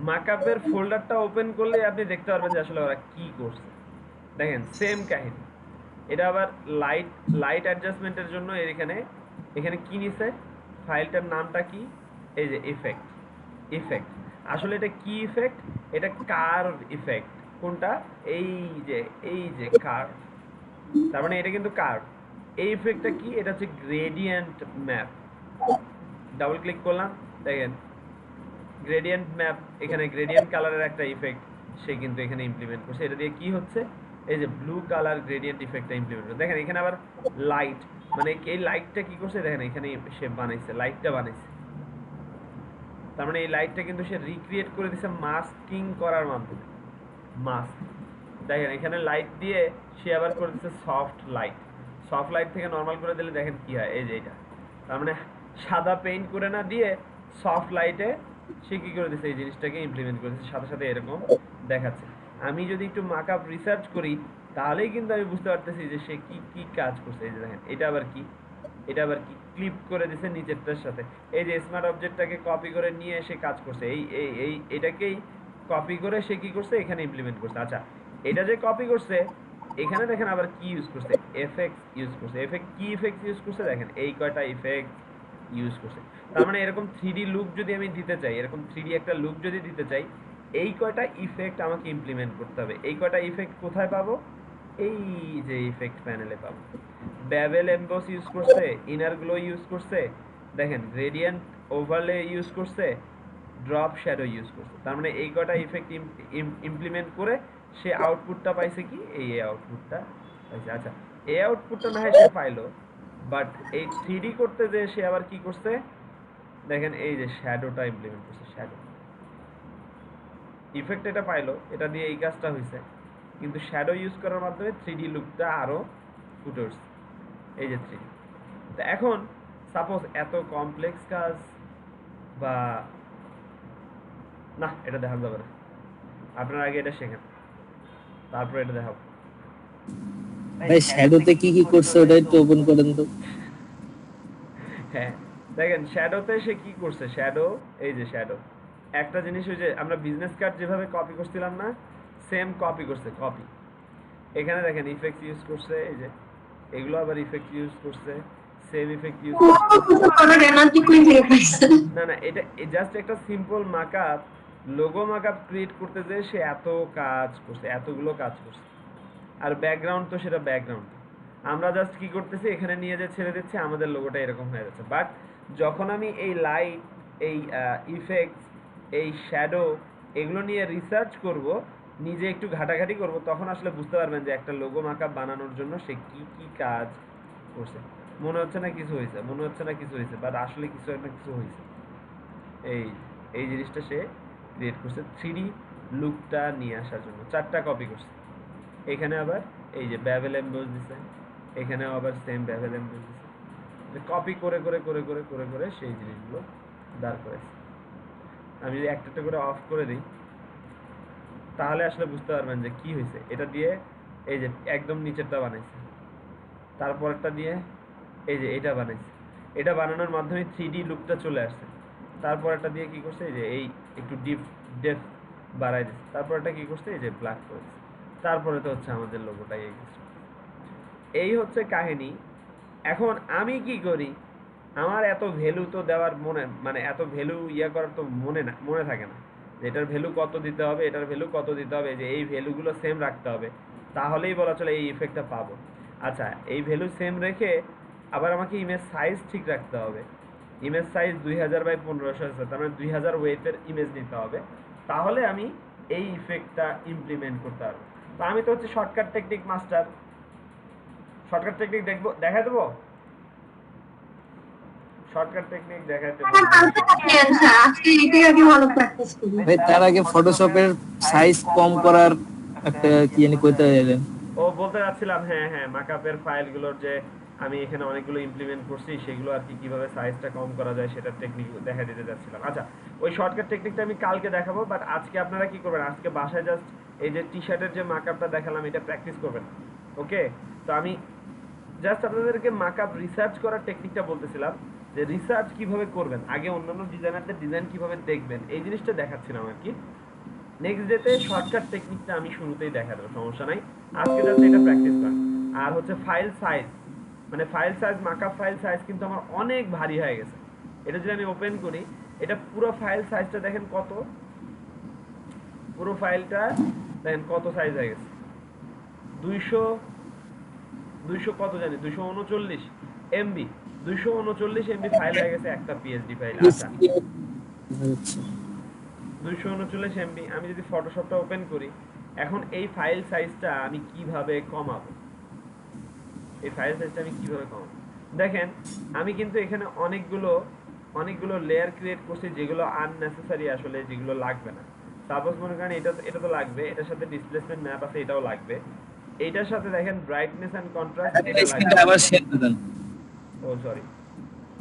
মার্কআপের ফোল্ডারটা ওপেন করলে আপনি দেখতে পারবেন যে আসলে ওরা কি করছে। দেখেন সেম কাহিনী, এটা আবার লাইট অ্যাডজাস্টমেন্টের জন্য এখানে কি নিছে, ফাইলটার নামটা কি, এই যে ইফেক্ট। আসলে এটা কি ইফেক্ট? এটা কার্ভ ইফেক্ট। কোনটা? এই যে কার্ভ, তার মানে এটা কিন্তু কার্ভ। এই ইফেক্টটা কি? এটা হচ্ছে গ্রেডিয়েন্ট ম্যাপ। ডাবল ক্লিক করলাম, দেখেন গ্রেডিয়েন্ট ম্যাপ, এখানে গ্রেডিয়েন্ট কালারের একটা ইফেক্ট সে কিন্তু এখানে ইমপ্লিমেন্ট করছে। এটা দিয়ে কি হচ্ছে, এই যে ব্লু কালার গ্রেডিয়েন্ট ইফেক্টটা ইমপ্লিমেন্ট করছে। দেখেন এখানে আবার লাইট, মানে এই লাইটটা কি করছে, দেখেন এখানে সে বানাইছে, লাইটটা বানাইছে, তার মানে এই লাইটটা কিন্তু সে রিক্রিয়েট করে দিছে মাস্কিং করার মাধ্যমে। মাস্ক, দেখেন এখানে লাইট দিয়ে সে আবার করে দিচ্ছে সফট লাইট থেকে নর্মাল করে দিলে দেখেন কি হয়, এই যে এটা, তার মানে সাদা পেইন্ট করে না দিয়ে সফট লাইটে সে কি করে দিচ্ছে, এই জিনিসটাকে ইমপ্লিমেন্ট করে দিচ্ছে, সাথে সাথে এরকম দেখাচ্ছে। আমি যদি একটু মার্কআপ রিসার্চ করি তাহলেই কিন্তু আমি বুঝতে পারতেছি যে সে কি কি কাজ করছে। এই যে দেখেন এটা আবার কি, এটা আবার কি ক্লিপ করে দিছে নিচেরটার সাথে। এই যে স্মার্ট অবজেক্টটাকে কপি করে নিয়ে এসে কাজ করছে, এই এটাকেই কপি করে সে কি করছে এখানে ইমপ্লিমেন্ট করছে। আচ্ছা, এটা যে কপি করছে, এখানে দেখেন আবার কি ইউজ করছে, এফেক্টস ইউজ করছে। কি ইফেক্টস ইউজ করছে দেখেন, এই কয়টা ইফেক্ট ইউজ করছে। তার মানে এরকম 3D লুক যদি আমি দিতে চাই, এরকম 3D একটা লুক যদি দিতে চাই, এই কয়টা ইফেক্ট আমাকে ইমপ্লিমেন্ট করতে হবে। এই কয়টা ইফেক্ট কোথায় পাবো? এই যে ইফেক্ট প্যানেলে পাবো। বেভেল এমবস ইউজ করছে, ইনার গ্লো ইউজ করছে, দেখেন গ্রেডিয়েন্ট ওভারলে ইউজ করছে, ড্রপ শ্যাডো ইউজ করছে। তার মানে এই কয়টা ইফেক্ট ইমপ্লিমেন্ট করে সে আউটপুটটা পাইছে কি, এই আউটপুটটা পাইছে। আচ্ছা, এই আউটপুটটা না হয় সে পাইলো, বাট এই 3D করতে যে সে আবার কি করছে দেখেন, এই যে শ্যাডোটা ইমপ্লিমেন্ট করছে। শ্যাডো ইফেক্ট এটা পাইলো, এটা দিয়ে এই কাজটা হয়েছে, কিন্তু শ্যাডো ইউজ করার মাধ্যমে 3D লুকটা আরো ফুটে উঠছে। এই যে 3D। তো এখন সাপোজ এত কমপ্লেক্স কাজ বা না, এটা দেখানো যাবে না, আপনারা আগে এটা শেখেন, তারপর এটা দেখাবো। ভাই শ্যাডোতে কি কি করছে ওটা একটু ওপেন করেন তো। হ্যাঁ দেখেন, শ্যাডোতে সে কি করছে, শ্যাডো, এই যে শ্যাডো একটা জিনিস, ওই যে আমরা বিজনেস কার্ড যেভাবে কপি করছিলাম না, সেম কপি করছে, কপি। এখানে দেখেন ইফেক্ট ইউজ করছে, এই যে এগুলো আবার ইফেক্ট ইউজ করছে, সেম ইফেক্ট ইউজ করছে। না না, এটা জাস্ট একটা সিম্পল মাকআপ, লোগো মাকআপ ক্রিয়েট করতে যে সে এত কাজ করছে, এতগুলো কাজ করছে। আর ব্যাকগ্রাউন্ড তো সেটা ব্যাকগ্রাউন্ড, আমরা জাস্ট কি করতেছি, এখানে নিয়ে যে ছেড়ে দিচ্ছি, আমাদের লোগোটা এরকম হয়ে যাচ্ছে। বাট যখন আমি এই লাইট, এই ইফেক্টস, এই শ্যাডো, এগুলো নিয়ে রিসার্চ করব, নিজে একটু ঘাটাঘাটি করব, তখন আসলে বুঝতে পারবেন যে একটা লোগো মাকআপ বানানোর জন্য সে কি কি কাজ করছে। মনে হচ্ছে না কিছু হয়েছে, মনে হচ্ছে না কিছু হয়েছে, বাট আসলে কিছু একটা কিছু হয়েছে। এই এই জিনিসটা সে ক্রিয়েট করছে 3D লুকটা নিয়ে আসার জন্য। 4টা কপি করছে। এখানে আবার এই যে বেভেল এমবস দিছে, এখানেও আবার সেম বেভেল এমবস দিছে। কপি করে করে করে করে করে করে সেই জিনিসগুলো দাঁড় করেছে। আমি যদি একটা একটা করে অফ করে দিই, তাহলে আসলে বুঝতে পারবেন যে কি হয়েছে। এটা দিয়ে এই যে একদম নিচেরটা বানাইছে, তারপরটা দিয়ে এই যে এটা বানাইছে। এটা বানানোর মাধ্যমে 3D লুকটা চলে আসছে। তারপরটা দিয়ে কি করছে, এই যে এই একটু ডেপথ বাড়াই দিচ্ছে। তারপরটা কি করছে, এই যে ব্ল্যাক করেছে। তারপরে তো হচ্ছে আমাদের লোগোটা এই কিছু। এই হচ্ছে কাহিনী। এখন আমি কি করি, আমার এত ভ্যালু তো দেওয়ার মানে এত ভ্যালু ইয়া করার তো মনে থাকে না, যে এটার ভ্যালু কত দিতে হবে, এটার ভ্যালু কত দিতে হবে, যে এই ভ্যালুগুলো সেম রাখতে হবে, তাহলেই বলা চলে এই ইফেক্টটা পাবো। আচ্ছা, এই ভ্যালু সেম রেখে আবার আমাকে ইমেজ সাইজ ঠিক রাখতে হবে। ইমেজ সাইজ 2000 বাই 1500 আছে, তার মানে 2000 ওয়েটের ইমেজ নিতে হবে, তাহলে আমি এই ইফেক্টটা ইমপ্লিমেন্ট করতে পারবো। তো আমি তো হচ্ছে shortcut technique master, shortcut technique দেখা দেবো, শর্টকাট টেকনিক দেখাতে আজকে এটাই আগে ভালো প্র্যাকটিস করি। ভাই তার আগে ফটোশপের সাইজ কম করার একটা কি জানি কইতে এলেন। ও বলতে যাচ্ছিলাম, হ্যাঁ হ্যাঁ, মাকআপের ফাইলগুলোর যে আমি এখানে অনেকগুলো ইমপ্লিমেন্ট করছি, সেগুলো আর কি কিভাবে সাইজটা কম করা যায় সেটার টেকনিক দেখা দিতে যাচ্ছিলাম। আচ্ছা, ওই শর্টকাট টেকনিকটা আমি কালকে দেখাবো, বাট আজকে আপনারা কি করবেন, আজকে বাসায় জাস্ট এই যে টি শার্টের যে মাকআপটা দেখালাম, এটা প্র্যাকটিস করবেন। ওকে, তো আমি জাস্ট আপনাদেরকে মাকআপ রিসার্চ করার টেকনিকটা বলতেছিলাম, যে রিসার্চ কিভাবে করবেন, আগে অন্যান্য ডিজাইনারদের ডিজাইন কিভাবে দেখবেন, এই জিনিসটা দেখাচ্ছিলাম আর কি। নেক্সট ডেতে শর্টকাট টেকনিকটা আমি শুরুতেই দেখা দেবো, সমস্যা নাই। আজকে জাস্ট এটা প্র্যাকটিস করেন। আর হচ্ছে ফাইল সাইজ, মানে ফাইল সাইজ, মাকআপ ফাইল সাইজ কিন্তু আমার অনেক ভারী হয়ে গেছে। এটা যদি আমি ওপেন করি, এটা পুরো ফাইল সাইজটা দেখেন কত, পুরো ফাইলটা দেখেন কত সাইজ হয়ে গেছে, 200 কত জানি, 239 এমবি, 239 এমবি ফাইল হয়ে গেছে একটা পিএসডি ফাইল। আচ্ছা, 239 এমবি। আমি যদি ফটোশপটা ওপেন করি, এখন এই ফাইল সাইজটা আমি কিভাবে কমাবো, এই ফাইল সাইজটা আমি কিভাবে কমাবো, দেখেন আমি কিন্তু এখানে অনেকগুলো লেয়ার ক্রিয়েট করছি, যেগুলো আননেসেসারি, আসলে যেগুলো লাগবে না। সাপোজ মনে করেন এটা তো লাগবে, এটার সাথে ডিসপ্লেসমেন্ট ম্যাপ আছে, এটাও লাগবে। এইটার সাথে দেখেন ব্রাইটনেস এন্ড কন্ট্রাস্ট, এটা লাগবে। আবার শেয়ার দেন। ও সরি,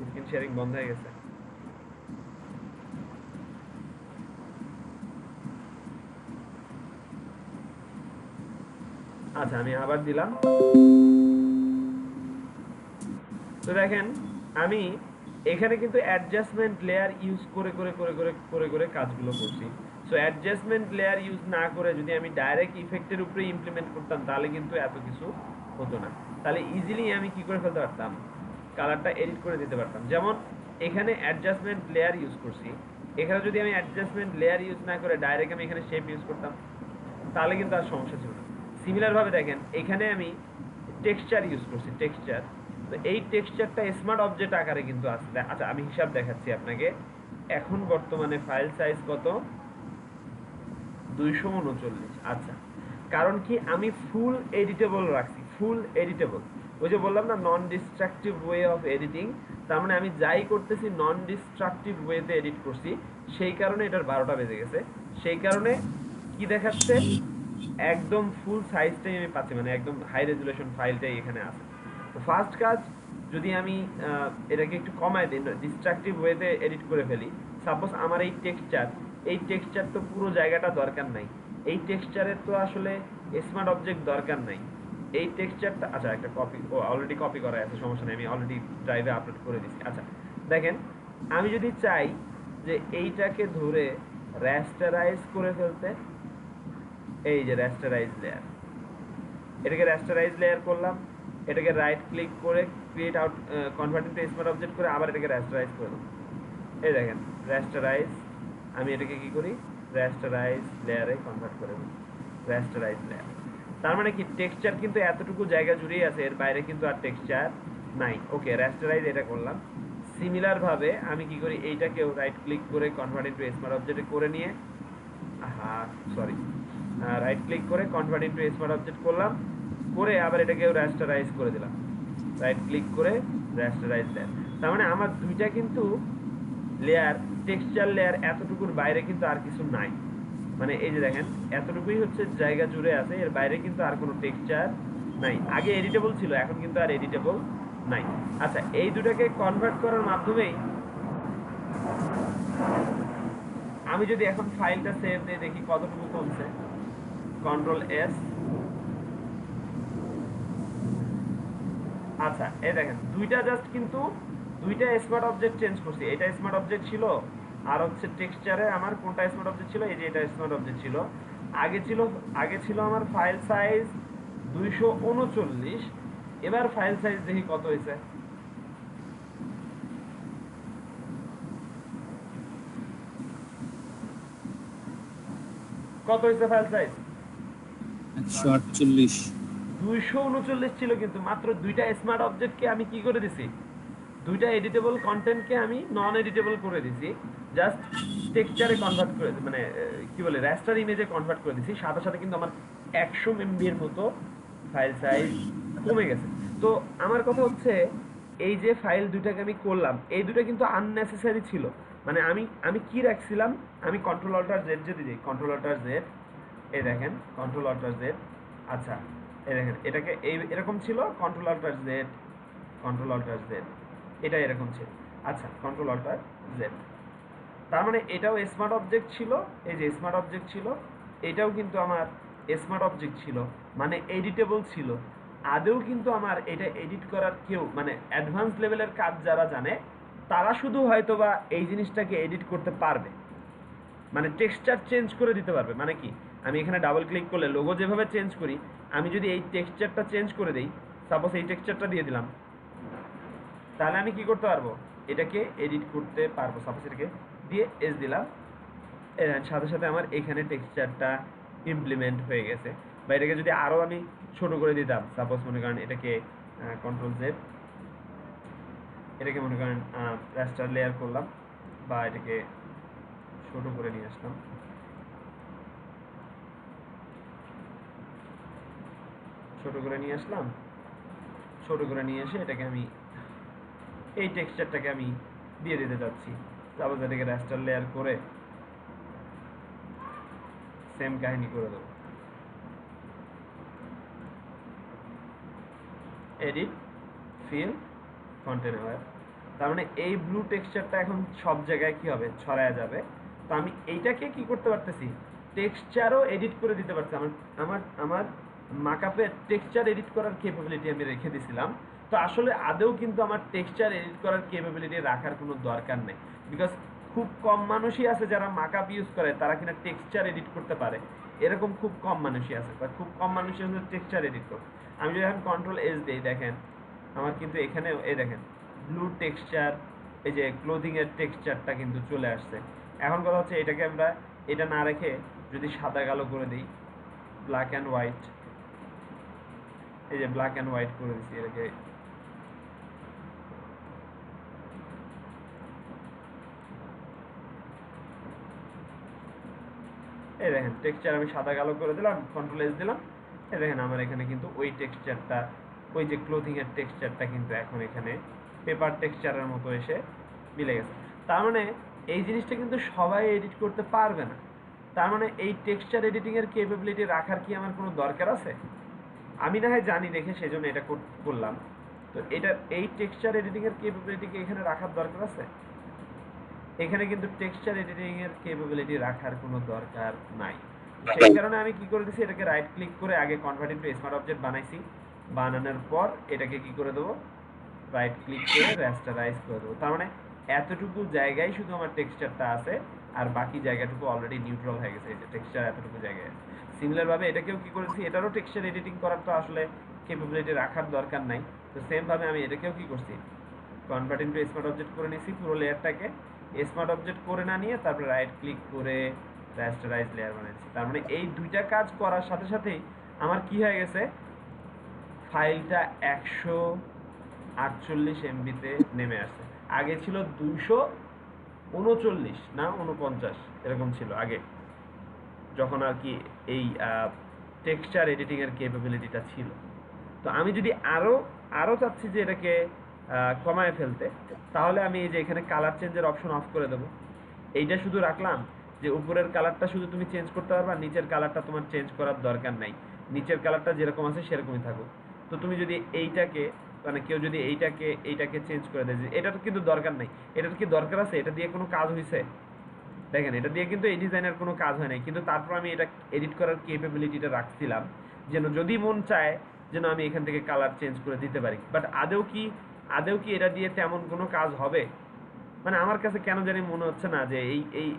স্ক্রিন শেয়ারিং বন্ধ হয়ে গেছে। আচ্ছা, আমি আবার দিলাম। তো দেখেন আমি এখানে কিন্তু অ্যাডজাস্টমেন্ট লেয়ার ইউজ করে করে করে করে করে করে কাজগুলো করছি। সো অ্যাডজাস্টমেন্ট লেয়ার ইউজ না করে যদি আমি ডাইরেক্ট ইফেক্টের উপরে ইমপ্লিমেন্ট করতাম তাহলে কিন্তু এত কিছু হতো না। তাহলে ইজিলি আমি কি করে ফেলতে পারতাম, কালারটা এডিট করে দিতে পারতাম। যেমন এখানে অ্যাডজাস্টমেন্ট লেয়ার ইউজ করছি, এখানে যদি আমি অ্যাডজাস্টমেন্ট লেয়ার ইউজ না করে ডাইরেক্ট আমি এখানে শেপ ইউজ করতাম তাহলে কিন্তু আর সমস্যা ছিল না। সিমিলারভাবে দেখেন এখানে আমি টেক্সচার ইউজ করছি, টেক্সচার। তো এই টেক্সচারটা স্মার্ট অবজেক্ট আকারে কিন্তু আছে। আচ্ছা আমি হিসাব দেখাচ্ছি আপনাকে। এখন বর্তমানে ফাইল সাইজ কত, 239। আচ্ছা, কারণ কি আমি ফুল এডিটেবল রাখছি, ফুল এডিটেবল। ওই যে বললাম না নন ডিস্ট্রাকটিভ ওয়ে অফ এডিটিং, তার মানে আমি যাই করতেছি নন ডিস্ট্রাকটিভ ওয়েতে এডিট করছি, সেই কারণে এটার 12টা বেজে গেছে। সেই কারণে কি দেখাচ্ছে, একদম ফুল সাইজটাই আমি পাচ্ছি, মানে একদম হাই রেজুলেশন ফাইলটাই এখানে আছে। তো ফার্স্ট কাজ, যদি আমি এটাকে একটু কমায় দিই, ডিস্ট্রাকটিভ ওয়েতে এডিট করে ফেলি। সাপোজ আমার এই টেক্সচার তো পুরো জায়গাটা দরকার নাই, এই টেক্সচারের তো আসলে স্মার্ট অবজেক্ট দরকার নাই। এই টেক্সচারটা, আচ্ছা একটা কপি, অলরেডি কপি করা আছে, সমস্যা নেই, আমি অলরেডি ড্রাইভে আপলোড করে দিছি। আচ্ছা দেখেন, আমি যদি চাই যে এইটাকে ধরে র্যাস্টারাইজ করে ফেলতে, এই যে র্যাস্টারাইজ লেয়ার, এটাকে র্যাস্টারাইজ লেয়ার করলাম, এটাকে রাইট ক্লিক করে create out convert into smart object করে আবার এটাকে র্যাস্টারাইজ করে দেবো। এই দেখেন র্যাস্টারাইজ, আমি এটাকে কি করি, র্যাস্টারাইজ লেয়ারে কনভার্ট করে দিই, র্যাস্টারাইজ লেয়ার। তার মানে কি টেক্সচার কিন্তু এতটুকু জায়গা জুড়েই আছে, এর বাইরে কিন্তু আর টেক্সচার নাই। ওকে, র্যাস্টারাইজ এটা করলাম। সিমিলার ভাবে আমি কি করি, এইটাকেও রাইট ক্লিক করে কনভার্ট ইনটু স্মার্ট অবজেক্টে করে নিয়ে, রাইট ক্লিক করে কনভার্ট ইনটু স্মার্ট অবজেক্ট করলাম, করে আবার এটাকেও র্যাস্টারাইজ করে দিলাম, রাইট ক্লিক করে র্যাস্টারাইজ লেয়ার। তার মানে আমার দুইটা কিন্তু লেয়ার, টেক্সচার লেয়ার এতটুকুর বাইরে কিন্তু আর কিছু নাই। মানে এই যে দেখেন এতটুকুই হচ্ছে জায়গা জুড়ে আছে, এর বাইরে কিন্তু আর কোনো টেক্সচার নাই। আগে এডিটেবল ছিল, এখন কিন্তু আর এডিটেবল নাই। আচ্ছা, এই দুটাকে কনভার্ট করার মাধ্যমেই আমি যদি এখন ফাইলটা সেভ দিয়ে দেখি কতটুকু কমছে, কন্ট্রোল এস। আচ্ছা এই দেখেন দুইটা জাস্ট কিন্তু দুইটা স্মার্ট অবজেক্ট চেঞ্জ করছি। এটা স্মার্ট অবজেক্ট ছিল, আর হচ্ছে টেক্সচারে আমার কোনটা স্মার্ট অবজেক্ট ছিল, এই যে এটা স্মার্ট অবজেক্ট ছিল। আগে ছিল আমার ফাইল সাইজ 239, এবার ফাইল সাইজ দেখি কত হয়েছে। কত হয়েছে ফাইল সাইজ? 148। 239 ছিল, কিন্তু মাত্র দুইটা স্মার্ট অবজেক্টকে আমি কি করে দিছি, দুইটা এডিটেবল কন্টেন্টকে আমি নন এডিটেবল করে দিছি, জাস্ট টেক্সচারে কনভার্ট করে, মানে কি বলে র্যাস্টার ইমেজে কনভার্ট করে দিছি। সাথে সাথে কিন্তু আমার 100 MB এর মতো ফাইল সাইজ কমে গেছে। তো আমার কথা হচ্ছে, এই যে ফাইল দুইটাকে আমি করলাম, এই দুটো কিন্তু আননেসেসারি ছিল। মানে আমি কি রাখছিলাম, আমি কন্ট্রোল অল্টার জেড যদি দিই, কন্ট্রোল অল্টার জেড, এই দেখেন কন্ট্রোল অল্টার জেড। আচ্ছা এই দেখেন এটাকে এরকম ছিল, control alt Z, control alt Z, এটা এরকম ছিল। আচ্ছা কন্ট্রোল অল্টার জেড, তার মানে এটাও স্মার্ট অবজেক্ট ছিল, এই যে স্মার্ট অবজেক্ট ছিল, এটাও কিন্তু আমার স্মার্ট অবজেক্ট ছিল, মানে এডিটেবল ছিল। আদেও কিন্তু আমার এটা এডিট করার কেউ, মানে অ্যাডভান্স লেভেলের কাজ যারা জানে তারা শুধু হয়তোবা এই জিনিসটাকে এডিট করতে পারবে, মানে টেক্সচার চেঞ্জ করে দিতে পারবে। মানে কি, আমি এখানে ডাবল ক্লিক করলে লোগো যেভাবে চেঞ্জ করি, আমি যদি এই টেক্সচারটা চেঞ্জ করে দেই, সাপোজ এই টেক্সচারটা দিয়ে দিলাম, তাহলে আমি কি করতে পারবো, এটাকে এডিট করতে পারবো। সাপোজ এটাকে দিয়ে এস দিলাম, সাথে সাথে আমার এখানে টেক্সচারটা ইমপ্লিমেন্ট হয়ে গেছে। বা এটাকে যদি আরও আমি ছোট করে দিতাম, সাপোজ মনে করেন এটাকে কন্ট্রোল জেড, এটাকে মনে করেন রাস্টার লেয়ার করলাম, বা এটাকে ছোট করে নিয়ে আসলাম, ছোট করে নিয়ে এসে এটাকে আমি এই টেক্সচারটাকে আমি দিয়ে দিতে যাচ্ছি। তারপর এটাকে রাস্টার লেয়ার করে সেম কাহিনী করে দেবো, এডিট ফিল কন্টেনার। তার মানে এই ব্লু টেক্সচারটা এখন সব জায়গায় কি হবে, ছড়ায় যাবে। তো আমি এইটাকে কি করতে পারতেছি, টেক্সচারও এডিট করে দিতে পারছি। আমার মাকআপে টেক্সচার এডিট করার ক্যাপাবিলিটি আমি রেখে দিয়েছিলাম। তো আসলে আদৌ কিন্তু আমার টেক্সচার এডিট করার ক্যাপাবিলিটি রাখার কোনো দরকার নেই, বিকজ খুব কম মানুষই আছে যারা মাকআপ ইউজ করে তারা কিনা টেক্সচার এডিট করতে পারে। এরকম খুব কম মানুষই আছে, বা খুব কম মানুষই আছে টেক্সচার এডিট করে। আমি যদি এখন কন্ট্রোল এস দিই, দেখেন আমার কিন্তু এখানে এই দেখেন ব্লু টেক্সচার, এই যে ক্লোদিং এর টেক্সচারটা কিন্তু চলে আসছে। এখন কথা হচ্ছে এটাকে আমরা এটা না রেখে যদি সাদা কালো করে দিই, ব্ল্যাক অ্যান্ড হোয়াইট, এই যে ব্ল্যাক অ্যান্ড হোয়াইট করে দিচ্ছি এটাকে, এই দেখেন টেক্সচার আমি সাদা কালো করে দিলাম, কন্ট্রোল এস দিলাম, এই দেখেন আমার এখানে কিন্তু ওই টেক্সচারটা, ওই যে ক্লোথিং এর টেক্সচারটা কিন্তু এখন এখানে পেপার টেক্সচারের মতো এসে মিলে গেছে। তার মানে এই জিনিসটা কিন্তু সবাই এডিট করতে পারবে না। তার মানে এই টেক্সচার এডিটিং এর ক্যাপাবিলিটি রাখার কি আমার কোনো দরকার আছে? আমি না হয় জানি দেখে সেজন্য এটা করলাম। তো এটা এই টেক্সচার এডিটিং এর ক্যাপাবিলিটিকে এখানে রাখার দরকার আছে? এখানে কিন্তু টেক্সচার এডিটিং এর ক্যাপাবিলিটি রাখার কোনো দরকার নাই। সেই কারণে আমি কি করে দিছি, এটাকে রাইট ক্লিক করে আগে কনভার্ট ইনটু স্মার্ট অবজেক্ট বানাইছি, বানানোর পর এটাকে কি করে দেবো, রাইট ক্লিক করে রেস্টারাইজ করে দেবো। তার মানে এতটুকু জায়গায় শুধু আমার টেক্সচারটা আছে, আর বাকি জায়গাটুকু অলরেডি নিউট্রাল হয়ে গেছে। এই যে টেক্সচার এতটুকু জায়গায় আছে। সিমিলার ভাবে এটাকেও কি করেছি, এটারও টেক্সচার এডিটিং করার তো আসলে ক্যাপাবিলিটি রাখার দরকার নাই। তো সেম ভাবে আমি এটাকেও কি করছি, কনভার্ট ইনটু স্মার্ট অবজেক্ট করে নিয়েছি, পুরো লেয়ারটাকে স্মার্ট অবজেক্ট করে না নিয়ে তারপরে রাইট ক্লিক করে রাস্টারাইজ লেয়ার বানাইছি। তার মানে এই দুইটা কাজ করার সাথে সাথেই আমার কি হয়ে গেছে, ফাইলটা 148 এমবিতে নেমে আসছে। আগে ছিল 239 না 49 এরকম ছিল আগে, যখন আর কি এই টেক্সচার এডিটিং এর ক্যাপাবিলিটিটা ছিল। তো আমি যদি আরো চাচ্ছি যে এটাকে কমায় ফেলতে, তাহলে আমি এই যে এখানে কালার চেঞ্জের অপশন অফ করে দেবো। এইটা শুধু রাখলাম যে উপরের কালারটা শুধু তুমি চেঞ্জ করতে পারবা, নিচের কালারটা তোমার চেঞ্জ করার দরকার নাই, নিচের কালারটা যেরকম আছে সেরকমই থাকুক। তো তুমি যদি এইটাকে মানে কেউ যদি এইটাকে চেঞ্জ করে দেয়, এটা তো কিন্তু দরকার নাই, এটার কি দরকার আছে? এটা দিয়ে কোনো কাজ হয়েছে? দেখেন এটা দিয়ে কিন্তু এই ডিজাইনের কোনো কাজ হয় নাই, কিন্তু তারপর আমি এটা এডিট করার ক্যাপাবিলিটিটা রাখছিলাম যেন যদি মন চায় যেন আমি এখান থেকে কালার চেঞ্জ করে দিতে পারি। বাট আদৌ কি এটা দিয়ে তেমন কোনো কাজ হবে? মানে আমার কাছে কেন জানি মনে হচ্ছে না যে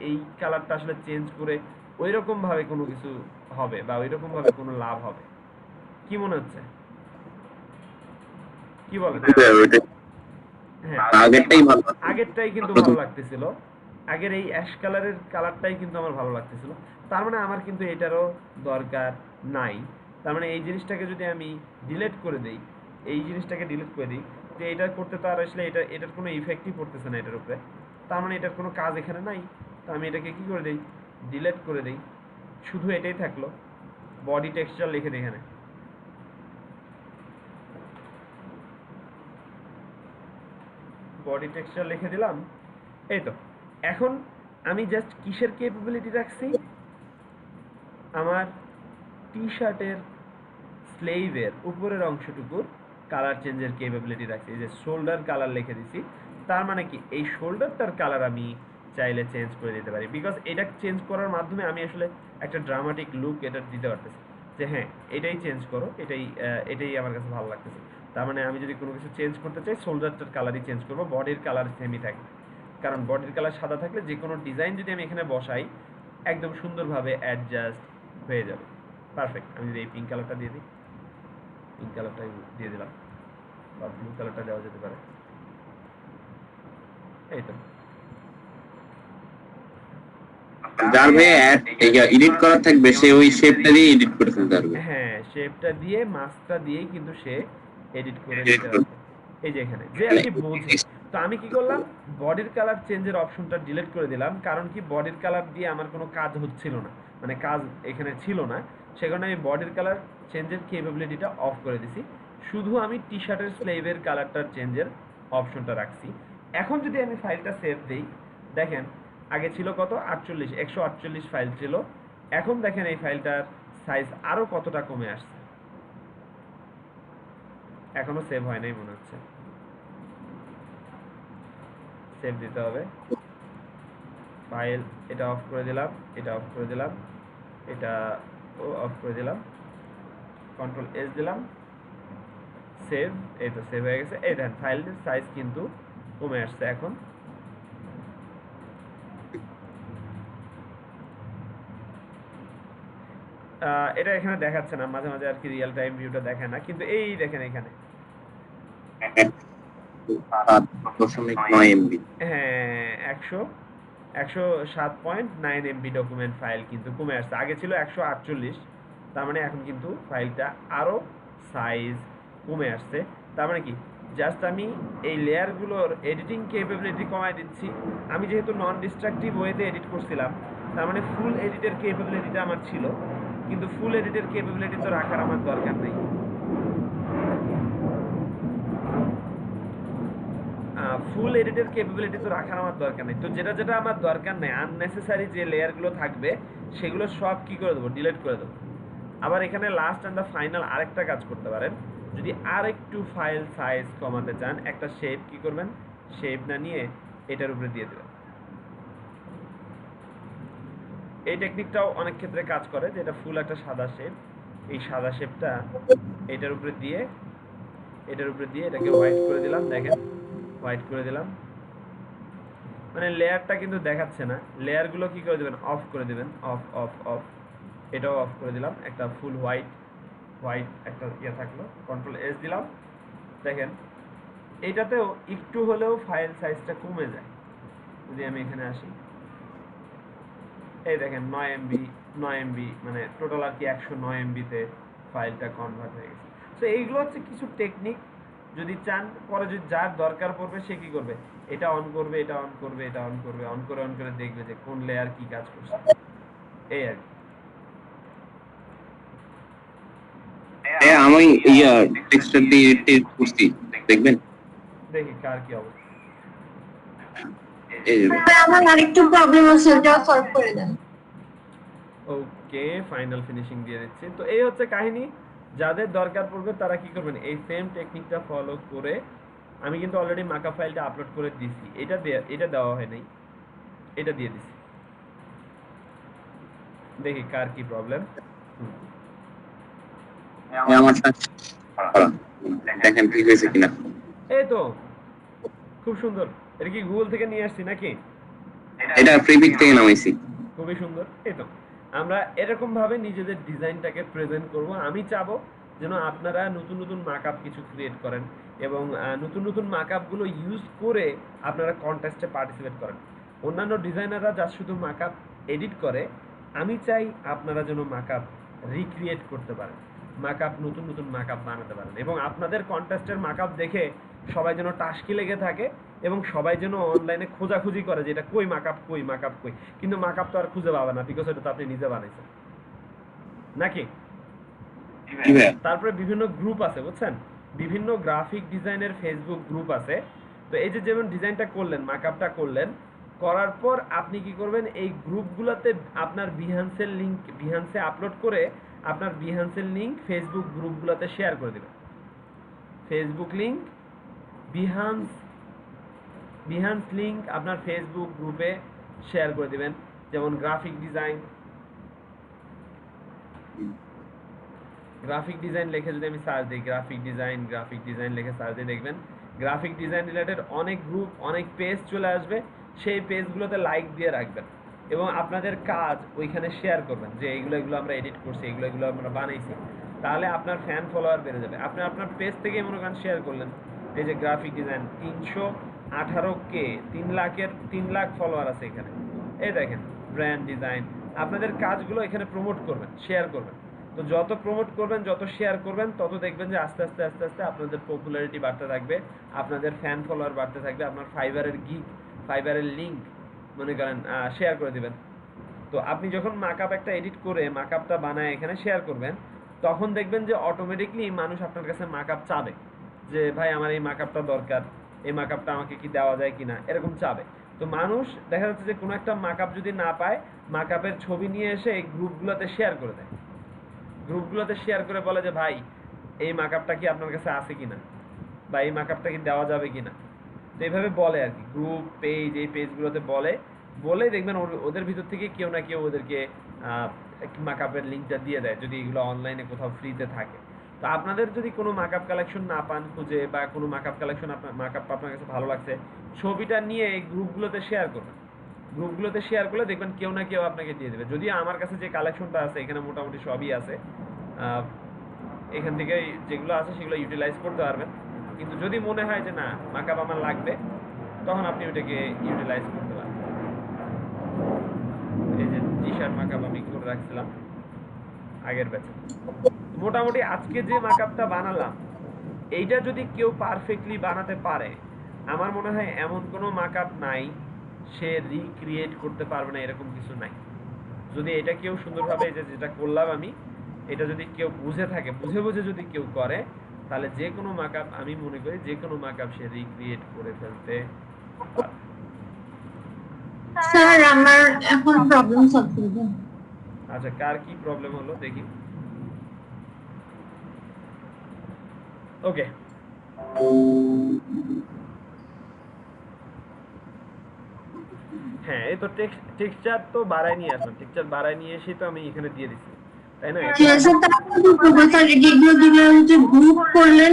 এই কালারটা আসলে চেঞ্জ করে ওইরকম ভাবে কোনো কিছু হবে বা ওইরকম ভাবে কোনো লাভ হবে। কি মনে হচ্ছে, কি বলেন? হ্যাঁ, আগেরটাই কিন্তু ভালো লাগতেছিল, আগের এই অ্যাশ কালারের কালারটাই কিন্তু আমার ভালো লাগতেছিল। তার মানে আমার কিন্তু এটারও দরকার নাই। তার মানে এই জিনিসটাকে যদি আমি ডিলিট করে দেই, এই জিনিসটাকে ডিলিট করে দিই, যে এটা করতে তো আর আসলে এটার কোনো ইফেক্টই পড়তেছে না এটার উপরে, তার মানে এটার কোনো কাজ এখানে নাই। তো আমি এটাকে কি করে দেই, ডিলিট করে দেই, শুধু এটাই থাকলো, বডি টেক্সচার লিখে দিই এখানে, বডি টেক্সচার লিখে দিলাম। এই তো এখন আমি জাস্ট কিসের ক্যাপাবিলিটি রাখছি, আমার টি শার্টের স্লেভের উপরের অংশটুকুর কালার চেঞ্জের ক্যাপাবিলিটি রাখছি। এই যে শোল্ডার কালার লিখে দিছি, তার মানে কি এই শোল্ডারটার কালার আমি চাইলে চেঞ্জ করে দিতে পারি, বিকজ এটা চেঞ্জ করার মাধ্যমে আমি আসলে একটা ড্রামাটিক লুক এটা দিতে পারতেছি যে হ্যাঁ এটাই চেঞ্জ করো, এটাই আমার কাছে ভালো লাগতেছে। তার মানে আমি যদি কোনো কিছু চেঞ্জ করতে চাই শোল্ডারটার কালারই চেঞ্জ করবো, বডির কালার সেমই থাকবে, কারণ বডির কালার সাদা থাকলে যে কোনো ডিজাইন যদি আমি এখানে বসাই একদম সুন্দরভাবে অ্যাডজাস্ট হয়ে যাবে। পারফেক্ট। আমি যদি এই পিঙ্ক কালারটা দিয়ে দিই, পিঙ্ক কালারটাই দিয়ে দিলাম, বা ব্লু কালারটা দেওয়া যেতে পারে। এই তো যার ভাই এডিট করা থাকবে সে ওই শেপটা দিয়ে এডিট করে ফেলতে পারবে। হ্যাঁ, শেপটা দিয়ে মাস্কটা দিয়েই কিন্তু সে এডিট করে দিতে পারবে। এই যে এখানে যে আর কি বোঝে। তো আমি কি করলাম, বডির কালার চেঞ্জের অপশনটা ডিলিট করে দিলাম, কারণ কি বডির কালার দিয়ে আমার কোনো কাজ হচ্ছিল না, মানে কাজ এখানে ছিল না, সে কারণে আমি বডির কালার চেঞ্জের ক্যাপাবিলিটিটা অফ করে দিছি, শুধু আমি টি শার্টের স্লেভের কালারটার চেঞ্জের অপশনটা রাখছি। এখন যদি আমি ফাইলটা সেভ দেই, দেখেন আগে ছিল কত 148 ফাইল ছিল, এখন দেখেন এই ফাইলটার সাইজ আরো কতটা কমে আসছে। এখনো সেভ হয় নাই মনে হচ্ছে, সেভ দিতে হবে। ফাইল এটা অফ করে দিলাম, এটা অফ করে দিলাম, এটা অফ করে দিলাম, কন্ট্রোল এস দিলাম, সেভ, এই তো সেভ হয়ে গেছে। এই দেখেন ফাইলটির সাইজ কিন্তু কমে আসছে এখন। এটা এখানে দেখাচ্ছে না, মাঝে মাঝে আর কি রিয়েল টাইম ভিউটা দেখায় না, কিন্তু এই দেখেন এখানে 7.9 MB। হ্যাঁ 107.9 MB ডকুমেন্ট ফাইল কিন্তু কমে আসছে। আগে ছিল 148, তার মানে এখন কিন্তু ফাইলটা আরো সাইজ কমে আসছে। তার মানে কি, জাস্ট আমি এই লেয়ারগুলোর এডিটিং কেপেবিলিটি কমায় দিচ্ছি। আমি যেহেতু নন ডিস্ট্রাকটিভ ওয়েতে এডিট করছিলাম, তার মানে ফুল এডিটের কেপেবিলিটিটা আমার ছিল, কিন্তু ফুল এডিটের কেপেবিলিটি তো রাখার আমার দরকার নেই। ফুল এডিটের কেপেবিলিটি তো রাখার আমার দরকার নেই। তো যেটা যেটা আমার দরকার নেই, আননেসেসারি যে লেয়ারগুলো থাকবে সেগুলো সব কি করে দেবো, ডিলিট করে দেবো। আবার এখানে লাস্ট অ্যান্ড দ্য ফাইনাল আরেকটা কাজ করতে পারেন, যদি আর একটু ফাইল সাইজ কমাতে চান, একটা শেপ কি করবেন, শেপ না নিয়ে এটার উপরে দিয়ে দেবেন। এই টেকনিকটাও অনেক ক্ষেত্রে কাজ করে, যে এটা ফুল একটা সাদা শেপ, এই সাদা শেপটা এটার উপরে দিয়ে এটাকে হোয়াইট করে দিলাম। দেখেন হোয়াইট করে দিলাম, মানে লেয়ারটা কিন্তু দেখাচ্ছে না। লেয়ারগুলো কি করে দেবেন, অফ করে দেবেন, অফ অফ অফ। এটাও অফ করে দিলাম, একটা ফুল হোয়াইট একটা ইয়ে থাকলো, কন্ট্রোল এস দিলাম। দেখেন এইটাতেও একটু হলেও ফাইল সাইজটা কমে যায়। যদি আমি এখানে আসি, এই দেখেন 9 MB, মানে টোটাল আর কি 109 MB-তে ফাইলটা কনভার্ট হয়ে গেছে। তো এইগুলো হচ্ছে কিছু টেকনিক, যদি চান পরে যদি যার দরকার পড়বে সে কি করবে, এটা অন করবে, এটা অন করবে, এটা অন করবে, অন করে দেখবে যে কোন লেয়ার কি কাজ করছে, এই আর কি। আমি টেক্সচার দিয়ে এডিট করছি, দেখবেন। দেখি কার কি অবস্থা। এই যে আমার আরেকটু প্রবলেম আছে, ওটা সলভ করে দেন। ওকে, ফাইনাল ফিনিশিং দিয়ে দিচ্ছি। তো এই হচ্ছে কাহিনী, যাদের দরকার পড়বে তারা কি করবেন, এই সেম টেকনিকটা ফলো করে। আমি কিন্তু অলরেডি মাকা ফাইলটা আপলোড করে দিছি, এটা দেওয়া হয় নাই, এটা দিয়ে দিছি। দেখি কার কি প্রবলেম। আমার সাথে দেখেন ঠিক হয়েছে কিনা। এই তো খুব সুন্দর। এটা কি গুগল থেকে নিয়ে আসছি নাকি? এটা প্রিপিক থেকে নামাইছি। খুবই সুন্দর। এই তো আমরা এরকম ভাবে নিজেদের ডিজাইনটাকে প্রেজেন্ট করব। আমি চাবো যেন আপনারা নতুন নতুন মার্কআপ কিছু ক্রিয়েট করেন, এবং নতুন নতুন মার্কআপগুলো ইউজ করে আপনারা কন্টেস্টে পার্টিসিপেট করেন। অন্যান্য ডিজাইনাররা যা শুধু মার্কআপ এডিট করে, আমি চাই আপনারা যেন মার্কআপ রিক্রিয়েট করতে পারেন, মার্কআপ নতুন নতুন মার্কআপ বানাতে পারেন, এবং আপনাদের কন্টেস্টের মার্কআপ দেখে সবাই যেন টাস্কি লেগে থাকে, এবং সবাই যেন অনলাইনে খোঁজাখুঁজি করে যে এটা কই মার্কআপ কই, কিন্তু মার্কআপ তো আর খুঁজে পাবে না, বিকজ এটা তো আপনি নিজে বানাইছেন নাকি। তারপরে বিভিন্ন গ্রুপ আছে, বুঝছেন, বিভিন্ন গ্রাফিক ডিজাইনের ফেসবুক গ্রুপ আছে। তো এই যে যেমন ডিজাইনটা করলেন, মার্কআপটা করলেন, করার পর আপনি কি করবেন, এই গ্রুপগুলোতে আপনার বিহান্সে আপলোড করে আপনার বিহান্সের লিংক ফেসবুক গ্রুপগুলোতে শেয়ার করে দিবেন। ফেসবুক লিংক, বিহান্স লিংক আপনার ফেসবুক গ্রুপে শেয়ার করে দিবেন। যেমন গ্রাফিক ডিজাইন লিখে যদি আমি সার্চ দিই, গ্রাফিক ডিজাইন লিখে সার্চ দিয়ে দেখবেন গ্রাফিক ডিজাইন রিলেটেড অনেক গ্রুপ, অনেক পেজ চলে আসবে। সেই পেজগুলোতে লাইক দিয়ে রাখবেন এবং আপনাদের কাজ ওইখানে শেয়ার করবেন, যে এগুলো আমরা এডিট করছি, এগুলো আমরা বানাইছি। তাহলে আপনার ফ্যান ফলোয়ার বেড়ে যাবে। আপনি আপনার পেজ থেকে মনে করেন শেয়ার করলেন, এই যে graphic design 318K, 3 lakh follower আছে এখানে। এই দেখেন ব্র্যান্ড ডিজাইন, আপনাদের কাজগুলো এখানে প্রমোট করবেন, শেয়ার করবেন। তো যত প্রমোট করবেন, যত শেয়ার করবেন, তত দেখবেন যে আস্তে আস্তে আপনাদের পপুলারিটি বাড়তে থাকবে, আপনাদের ফ্যান ফলোয়ার বাড়তে থাকবে। আপনার ফাইবারের লিংক মনে করেন শেয়ার করে দিবেন। তো আপনি যখন মার্কআপ একটা এডিট করে মার্কআপটা বানায় এখানে শেয়ার করবেন, তখন দেখবেন যে অটোমেটিকলি মানুষ আপনার কাছে মার্কআপ চাবে, যে ভাই আমার এই মার্কআপটা দরকার, এই মার্কআপটা আমাকে কি দেওয়া যায় কিনা, এরকম চাবে। তো মানুষ দেখা যাচ্ছে যে কোনো একটা মার্কআপ যদি না পায়, মার্কআপের ছবি নিয়ে এসে এই গ্রুপগুলোতে শেয়ার করে দেয়। গ্রুপগুলোতে শেয়ার করে বলে যে ভাই এই মার্কআপটা কি আপনার কাছে আছে কিনা, বা এই মার্কআপটা কি দেওয়া যাবে কিনা। তো এইভাবে বলে আর কি, গ্রুপ পেজ, এই পেজগুলোতে বলে দেখবেন ওদের ভিতর থেকে কেউ না কেউ ওদেরকে মার্কআপের লিঙ্কটা দিয়ে দেয়, যদি এগুলো অনলাইনে কোথাও ফ্রিতে থাকে। তো আপনাদের যদি কোনো মাকআপ কালেকশন না পান খুঁজে, বা কোনো মাকআপ কালেকশন আপনার কাছে ভালো লাগছে, ছবিটা নিয়ে এই গ্রুপগুলোতে শেয়ার করবেন। গ্রুপগুলোতে শেয়ার করলে দেখবেন কেউ না কেউ আপনাকে দিয়ে দেবে। যদিও আমার কাছে যে কালেকশনটা আছে এখানে মোটামুটি সবই আছে, এখান থেকে যেগুলো আছে সেগুলো ইউটিলাইজ করতে পারবেন। কিন্তু যদি মনে হয় যে না মাকআপ আমার লাগবে, তখন আপনি ওটাকে ইউটিলাইজ করতে পারবেন। এই যে টি শার্ট মাকআপ আমি করে রাখছিলাম আগের ব্যাচে। মোটামুটি আজকে যে মাকআপটা বানালাম, এইটা যদি কেউ পারফেক্টলি বানাতে পারে, আমার মনে হয় এমন কোনো মাকআপ নাই সে রিক্রিয়েট করতে পারবে না, এরকম কিছু নাই। যদি এটা কেউ সুন্দরভাবে, এই যে যেটা করলাম আমি, এটা যদি কেউ বুঝে থাকে, বুঝে বুঝে যদি কেউ করে, তাহলে যে কোনো মাকআপ, আমি মনে করি যে কোনো মাকআপ সে রিক্রিয়েট করে ফেলতে পারে। স্যার আমার এখন প্রবলেম সলভ করে দেন। আচ্ছা, কার কি প্রবলেম হলো দেখি। ওকে, হ্যাঁ এই তো টেক্সচার তো বাড়ায় নিয়ে আসলাম, টেক্সচার বাড়ায় নিয়ে এসে তো আমি এখানে দিয়ে দিচ্ছি, তাই না? ঠিক আছে, তারপরে প্রফেসর যেগুলো যেগুলো হচ্ছে গ্রুপ করলেন,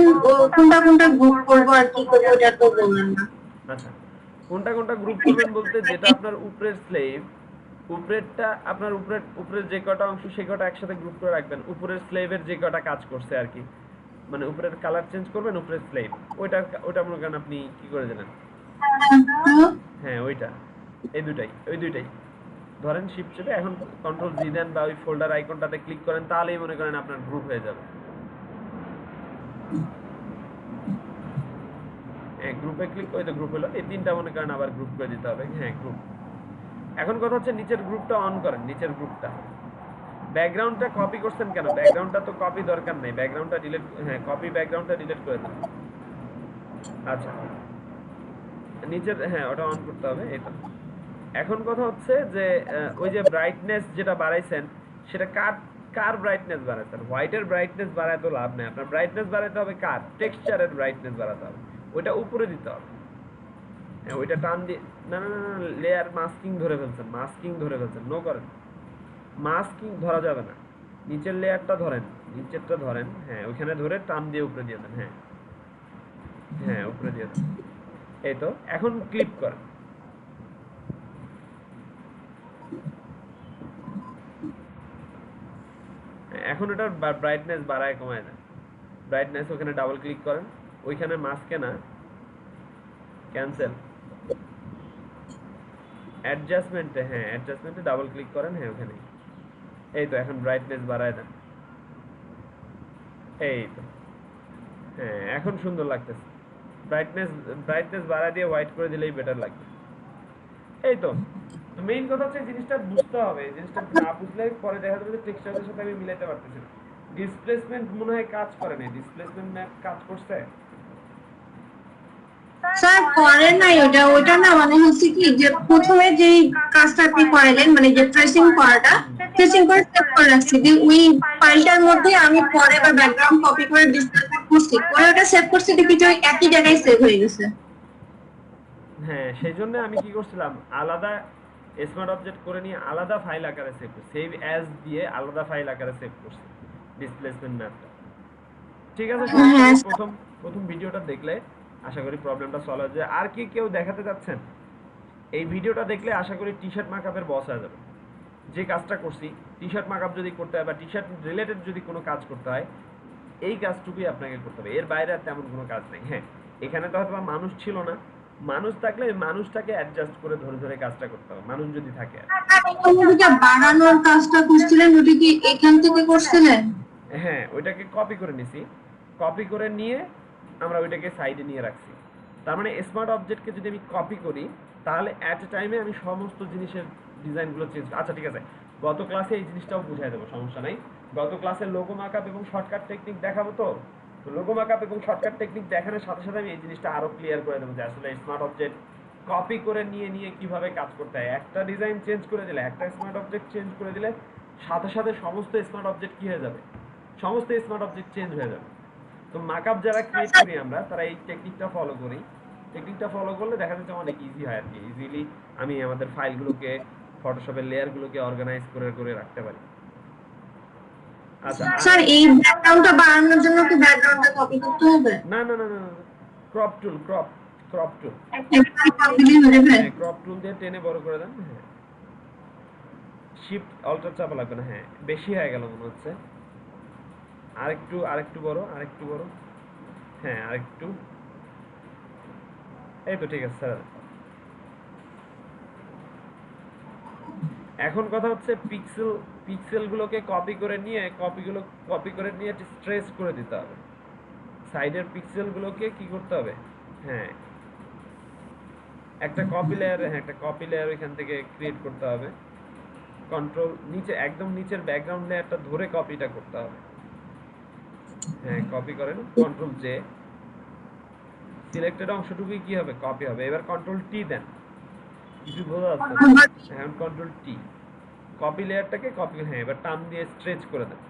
কোনটা কোনটা গ্রুপ করবো আর কি করবো এটা তো বললেন না। আচ্ছা, কোনটা কোনটা গ্রুপ করবেন বলতে, যেটা আপনার উপরের স্লেভ, উপরেরটা আপনার উপরের যে কটা অংশ সে কটা একসাথে গ্রুপ করে রাখবেন। উপরের স্লেভের যে কটা কাজ করছে আর কি, মানে উপরের কালার চেঞ্জ করবেন, উপরের স্লেভ ওইটা মনে করেন আপনি কি করে দিলেন, হ্যাঁ ওইটা, ওই দুইটাই ধরেন শিফট চেপে এখন কন্ট্রোল জি দেন, বা ওই ফোল্ডার আইকনটাতে ক্লিক করেন, তাহলেই মনে করেন আপনার গ্রুপ হয়ে যাবে। হ্যাঁ গ্রুপে ক্লিক করে, তো গ্রুপ হলো। এই তিনটা মনে করেন আবার গ্রুপ করে দিতে হবে। হ্যাঁ গ্রুপ। এখন কথা হচ্ছে নিচের গ্রুপটা অন করেন, নিচের গ্রুপটা। ব্যাকগ্রাউন্ডটা কপি করছেন কেন? ব্যাকগ্রাউন্ডটা তো কপি দরকার নেই, ব্যাকগ্রাউন্ডটা ডিলিট, হ্যাঁ কপি ব্যাকগ্রাউন্ডটা ডিলিট করে দেন। আচ্ছা, নিচের, হ্যাঁ ওটা অন করতে হবে। এটা এখন কথা হচ্ছে যে ওই যে ব্রাইটনেস যেটা বাড়াইছেন, সেটা কার ব্রাইটনেস বাড়াইছেন? হোয়াইটের ব্রাইটনেস বাড়ায় তো লাভ নেই, আপনার ব্রাইটনেস বাড়াতে হবে কার? টেক্সচারের ব্রাইটনেস বাড়াতে হবে, ওইটা উপরে দিতে হবে। হ্যাঁ ওইটা টান দিয়ে, না না না, লেয়ার মাস্কিং ধরে ফেলছেন, নো করেন, মাস্কিং ধরা যাবে না। নিচের লেয়ারটা ধরেন, নিচেরটা ধরেন, হ্যাঁ ওইখানে ধরে টান দিয়ে উপরে দিয়ে দেন। হ্যাঁ হ্যাঁ উপরে দিয়ে দেন। এই তো, এখন ক্লিক করেন। এখন এটার ব্রাইটনেস বাড়ায় কমায় দেন। ব্রাইটনেস ওখানে ডাবল ক্লিক করেন, ওইখানে মাস্কে না, ক্যান্সেল, অ্যাডজাস্টমেন্টে, হ্যাঁ অ্যাডজাস্টমেন্টে ডাবল ক্লিক করেন, হ্যাঁ ওখানে। এই তো এখন ব্রাইটনেস বাড়ায় দেন। এই তো, হ্যাঁ এখন সুন্দর লাগতেছে। ব্রাইটনেস বাড়ায় দিয়ে হোয়াইট করে দিলেই বেটার লাগবে। এই তো মেইন কথা হচ্ছে জিনিসটা বুঝতে হবে, জিনিসটা না বুঝলে পরে দেখা যাবে যে টেক্সচারের সাথে আমি মিলাইতে পারতেছি না। ডিসপ্লেসমেন্ট মনে হয় কাজ করে না, ডিসপ্লেসমেন্ট ম্যাপ কাজ করছে? স্যার করেন নাই ওটা না, মানে হচ্ছে কি যে প্রথমে যেই কাজটা আপনি করালেন, মানে যে ট্রেসিং করাটা, ট্রেসিং করে সেভ করে রাখছি, যে ওই ফাইলটার মধ্যে আমি পরে বা ব্যাকগ্রাউন্ড কপি করে ডিসপ্লে করছি, পরে ওটা সেভ করছি, দেখি যে ওই একই জায়গায় সেভ হয়ে গেছে। হ্যাঁ সেই জন্য আমি কি করছিলাম, আলাদা স্মার্ট অবজেক্ট করে নিয়ে আলাদা ফাইল আকারে সেভ করছি, সেভ অ্যাজ দিয়ে আলাদা ফাইল আকারে সেভ করছি ডিসপ্লেসমেন্ট ম্যাপটা। ঠিক আছে, প্রথম ভিডিওটা দেখলে আশা করি প্রবলেমটা সলভ হয়ে যাবে। আর কি কেউ দেখাতে যাচ্ছেন? এই ভিডিওটা দেখলে আশা করি টি শার্ট মাকআপের বস হয়ে যাবে। যে কাজটা করছি, টি শার্ট মাকআপ যদি করতে হয় বা টি শার্ট রিলেটেড যদি কোনো কাজ করতে হয়, এই কাজটুকুই আপনাকে করতে হবে, এর বাইরে আর তেমন কোনো কাজ নেই। হ্যাঁ এখানে তো হয়তো মানুষ ছিল না, মানুষ থাকলে মানুষটাকে অ্যাডজাস্ট করে ধরে ধরে কাজটা করতে হবে, মানুষ যদি থাকে। ওইটা বাড়ানোর কাজটা করছিলেন, ওটা কি এখান থেকে করছিলেন? হ্যাঁ ওইটাকে কপি করে নিছি, কপি করে নিয়ে আমরা ওইটাকে সাইডে নিয়ে রাখছি। তার মানে স্মার্ট অবজেক্টকে যদি আমি কপি করি, তাহলে অ্যাট এ টাইমে আমি সমস্ত জিনিসের ডিজাইনগুলো চেঞ্জ। আচ্ছা ঠিক আছে, গত ক্লাসে এই জিনিসটাও বুঝাই দেবো, সমস্যা নাই। গত ক্লাসে লোগো মার্কআপ এবং শর্টকাট টেকনিক দেখাবো, তো লোগো মার্কআপ এবং শর্টকাট টেকনিক দেখানোর সাথে সাথে আমি এই জিনিসটা আরো ক্লিয়ার করে দেবো যে আসলে স্মার্ট অবজেক্ট কপি করে নিয়ে নিয়ে কিভাবে কাজ করতে হয়। একটা ডিজাইন চেঞ্জ করে দিলে, একটা স্মার্ট অবজেক্ট চেঞ্জ করে দিলে সাথে সাথে সমস্ত স্মার্ট অবজেক্ট কি হয়ে যাবে, সমস্ত স্মার্ট অবজেক্ট চেঞ্জ হয়ে যাবে। তো মার্কআপ যারা ক্রিয়েট করি আমরা, তারা এই টেকনিকটা ফলো করি। টেকনিকটা ফলো করলে দেখা যাচ্ছে অনেক ইজি হয় আর কি, ইজিলি আমি আমাদের ফাইলগুলোকে, ফটোশপের লেয়ারগুলোকে অর্গানাইজ করে করে রাখতে পারি। আচ্ছা স্যার এই ব্যাকগ্রাউন্ডটা বাড়ানোর জন্য কি ব্যাকগ্রাউন্ডটা কপি করতে হবে? না না না না ক্রপ টুল ক্রপ টুল একবার কপি দিয়ে হয়ে যাবে? হ্যাঁ ক্রপ টুল দিয়ে টেনে বড় করে দেন। হ্যাঁ শিফট অল্টার চাপা লাগবে না। হ্যাঁ বেশি হয়ে গেল মনে হচ্ছে, আরেকটু বড়, আরেকটু বড়। হ্যাঁ আরেকটু, এই তো ঠিক আছে স্যার। এখন কথা হচ্ছে পিক্সেলগুলোকে কপি করে নিয়ে স্ট্রেচ করে দিতে হবে। সাইডের পিক্সেলগুলোকে কি করতে হবে, হ্যাঁ একটা কপি লেয়ার এখান থেকে ক্রিয়েট করতে হবে। কন্ট্রোল নিচে, একদম নিচের ব্যাকগ্রাউন্ড লেয়ারটা ধরে কপিটা করতে হবে। হ্যাঁ কপি করেন, কন্ট্রোল জে, সিলেক্টেড অংশটুকুই কি হবে, কপি হবে। এবার কন্ট্রোল টি দেন, কিছু বোঝা যাচ্ছে না? এখন কন্ট্রোল টি, কপি লেয়ারটাকে কপি, হ্যাঁ এবার টান দিয়ে স্ট্রেচ করে দেন,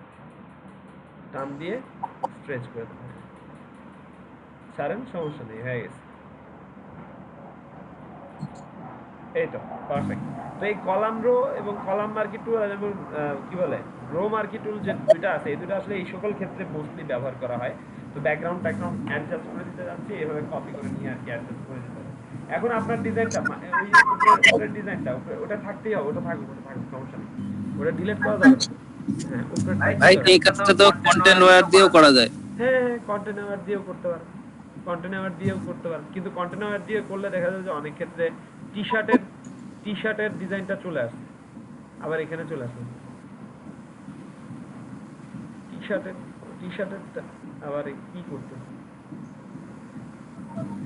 ছাড়েন, সমস্যা নেই, হয়ে গেছে। এই তো পারফেক্ট। তো এই কলাম রো এবং কলাম মার্কি টুল এবং কি বলে রো মার্কি টুল, যে দুইটা আছে, এই দুটো আসলে এই সকল ক্ষেত্রে মোস্টলি ব্যবহার করা হয়। তো ব্যাকগ্রাউন্ড অ্যাডজাস্ট করে দিতে যাচ্ছি, এভাবে কপি করে নিয়ে আর কি অ্যাডজাস্ট করে দিতে হবে। এখন আপনার ডিজাইনটা, ওই উপরের ডিজাইনটা ওটা থাকতেই হবে, ওটা থাকুক, সমস্যা নেই, ওটা ডিলিট করা যাবে না। হ্যাঁ উপরেরটাই ভাই এই কাজটা তো কন্টেন্ট ওয়্যার দিয়েও করা যায়। হ্যাঁ কন্টেনার দিয়েও করতে পারেন, কিন্তু কন্টেনার দিয়ে করলে দেখা যায় যে অনেক ক্ষেত্রে টি শার্টের ডিজাইনটা চলে আসে, আবার এখানে চলে আসে টি শার্টেরটা আবার কি করতে,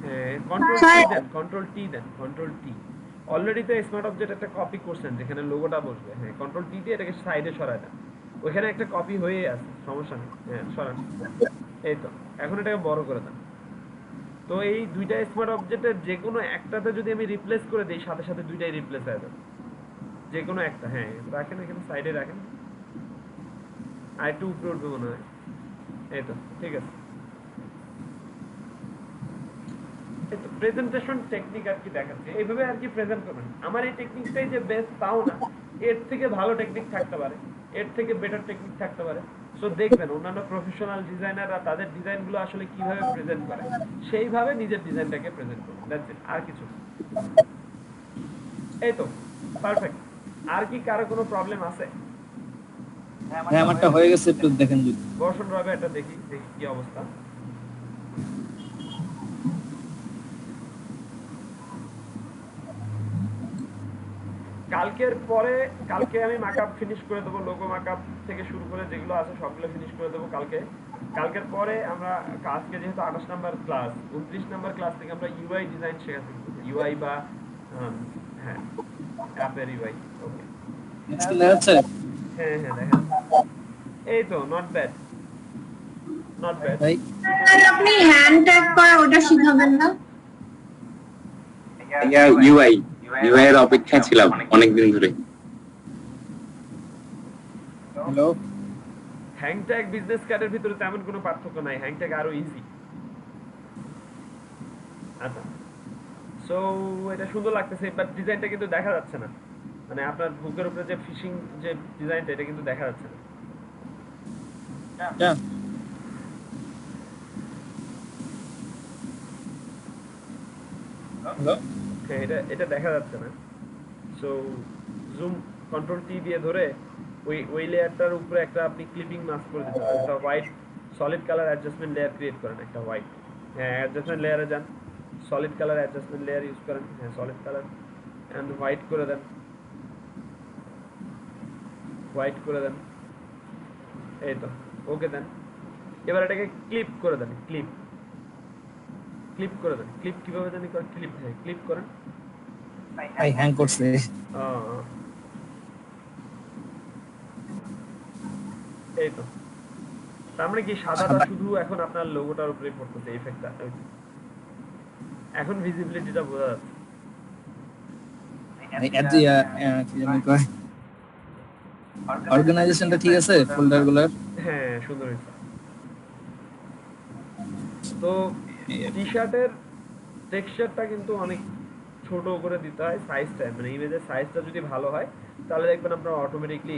হ্যাঁ কন্ট্রোল টি। অলরেডি তো স্মার্ট অবজেক্ট একটা কপি করছেন যেখানে লোগোটা বসবে, হ্যাঁ কন্ট্রোল টি দিয়ে এটাকে সাইডে সরায় দেন, ওইখানে একটা কপি হয়ে আছে, সমস্যা নেই, হ্যাঁ সরান। এই তো এখন এটাকে বড় করে দেন। তো এই দুইটা স্মার্ট অবজেক্টের যে কোনো একটাতে যদি আমি রিপ্লেস করে দিই, সাথে সাথে দুইটাই রিপ্লেস হয়ে যাবে, যে কোনো একটা। হ্যাঁ রাখেন, এখানে সাইডে রাখেন, আর একটু উপরে উঠবে মনে হয়। এই তো ঠিক আছে। প্রেজেন্টেশন টেকনিক আর কি দেখাচ্ছে, এইভাবে আর কি প্রেজেন্ট করবেন। আমার এই টেকনিকটাই যে বেস্ট তাও না, এর থেকে ভালো টেকনিক থাকতে পারে, এর থেকে বেটার টেকনিক থাকতে পারে। সো দেখবেন অন্যান্য প্রফেশনাল ডিজাইনাররা তাদের ডিজাইনগুলো আসলে কিভাবে প্রেজেন্ট করে, সেইভাবে নিজের ডিজাইনটাকে প্রেজেন্ট করবেন, দ্যাটস ইট, আর কিছু। এই তো পারফেক্ট। আর কি কারো কোনো প্রবলেম আছে? হ্যাঁ আমারটা হয়ে গেছে, একটু দেখেন যদি। বর্ষণ রবে এটা দেখি কি অবস্থা। কালকে আমি মাকআপ ফিনিশ করে দেবো, লোগো মাকআপ থেকে শুরু করে যেগুলো আছে সবগুলো ফিনিশ করে দেবো কালকের পরে আমরা, আজকে যেহেতু 28 নাম্বার ক্লাস, 29 নাম্বার ক্লাস থেকে আমরা ইউআই ডিজাইন শেখাচ্ছি, ইউআই বা হ্যাঁ অ্যাপের ইউআই। ওকে আছে, হ্যাঁ দেখেন, এই তো নট ব্যাড। ভাই আপনি হ্যান্ড ট্যাগ করা ওটা শিখাবেন না? ইউআই এর অপেক্ষা ছিলাম অনেকদিন ধরে। হ্যালো, হ্যাংট্যাগ বিজনেস কার্ডের ভিতরে তেমন কোনো পার্থক্য নাই, হ্যাংট্যাগ আরো ইজি। আচ্ছা সো এটা সুন্দর লাগতেছে, বাট ডিজাইনটা কিন্তু দেখা যাচ্ছে না, মানে আপনার বুকের উপরে যে ফিশিং যে ডিজাইনটা, এটা কিন্তু দেখা যাচ্ছে না। হ্যালো, হ্যাঁ এটা দেখা যাচ্ছে না। সো জুম কন্ট্রোল টি দিয়ে ধরে ওই লেয়ারটার উপরে একটা আপনি ক্লিপিং মাস্ক করে দিতে পারেন, একটা white solid colour adjustment layer create করেন, একটা হোয়াইট। হ্যাঁ অ্যাডজাস্টমেন্ট লেয়ারে যান, solid colour adjustment layer use করেন, হ্যাঁ সলিড কালার এন্ড হোয়াইট করে দেন, এই তো ওকে দেন। এবার এটাকে ক্লিপ করে দেন, ক্লিপ কিভাবে জানি করে, ক্লিপ করেন। ভাই হ্যাং করছে। এই তো তার মানে কি সাদাটা শুধু এখন আপনার লোগোটার উপরে পড়তেছে, ইফেক্টটা এখন ভিজিবিলিটিটা বোঝা যাচ্ছে। অর্গানাইজেশনটা ঠিক আছে, ফোল্ডারগুলোর? হ্যাঁ সুন্দর হয়েছে। তো টি শার্টের টেক্সচারটা কিন্তু অনেক ছোট করে দিতে হয়, সাইজটা মানে ইমেজের সাইজটা যদি ভালো হয় তাহলে দেখবেন আপনার অটোমেটিকলি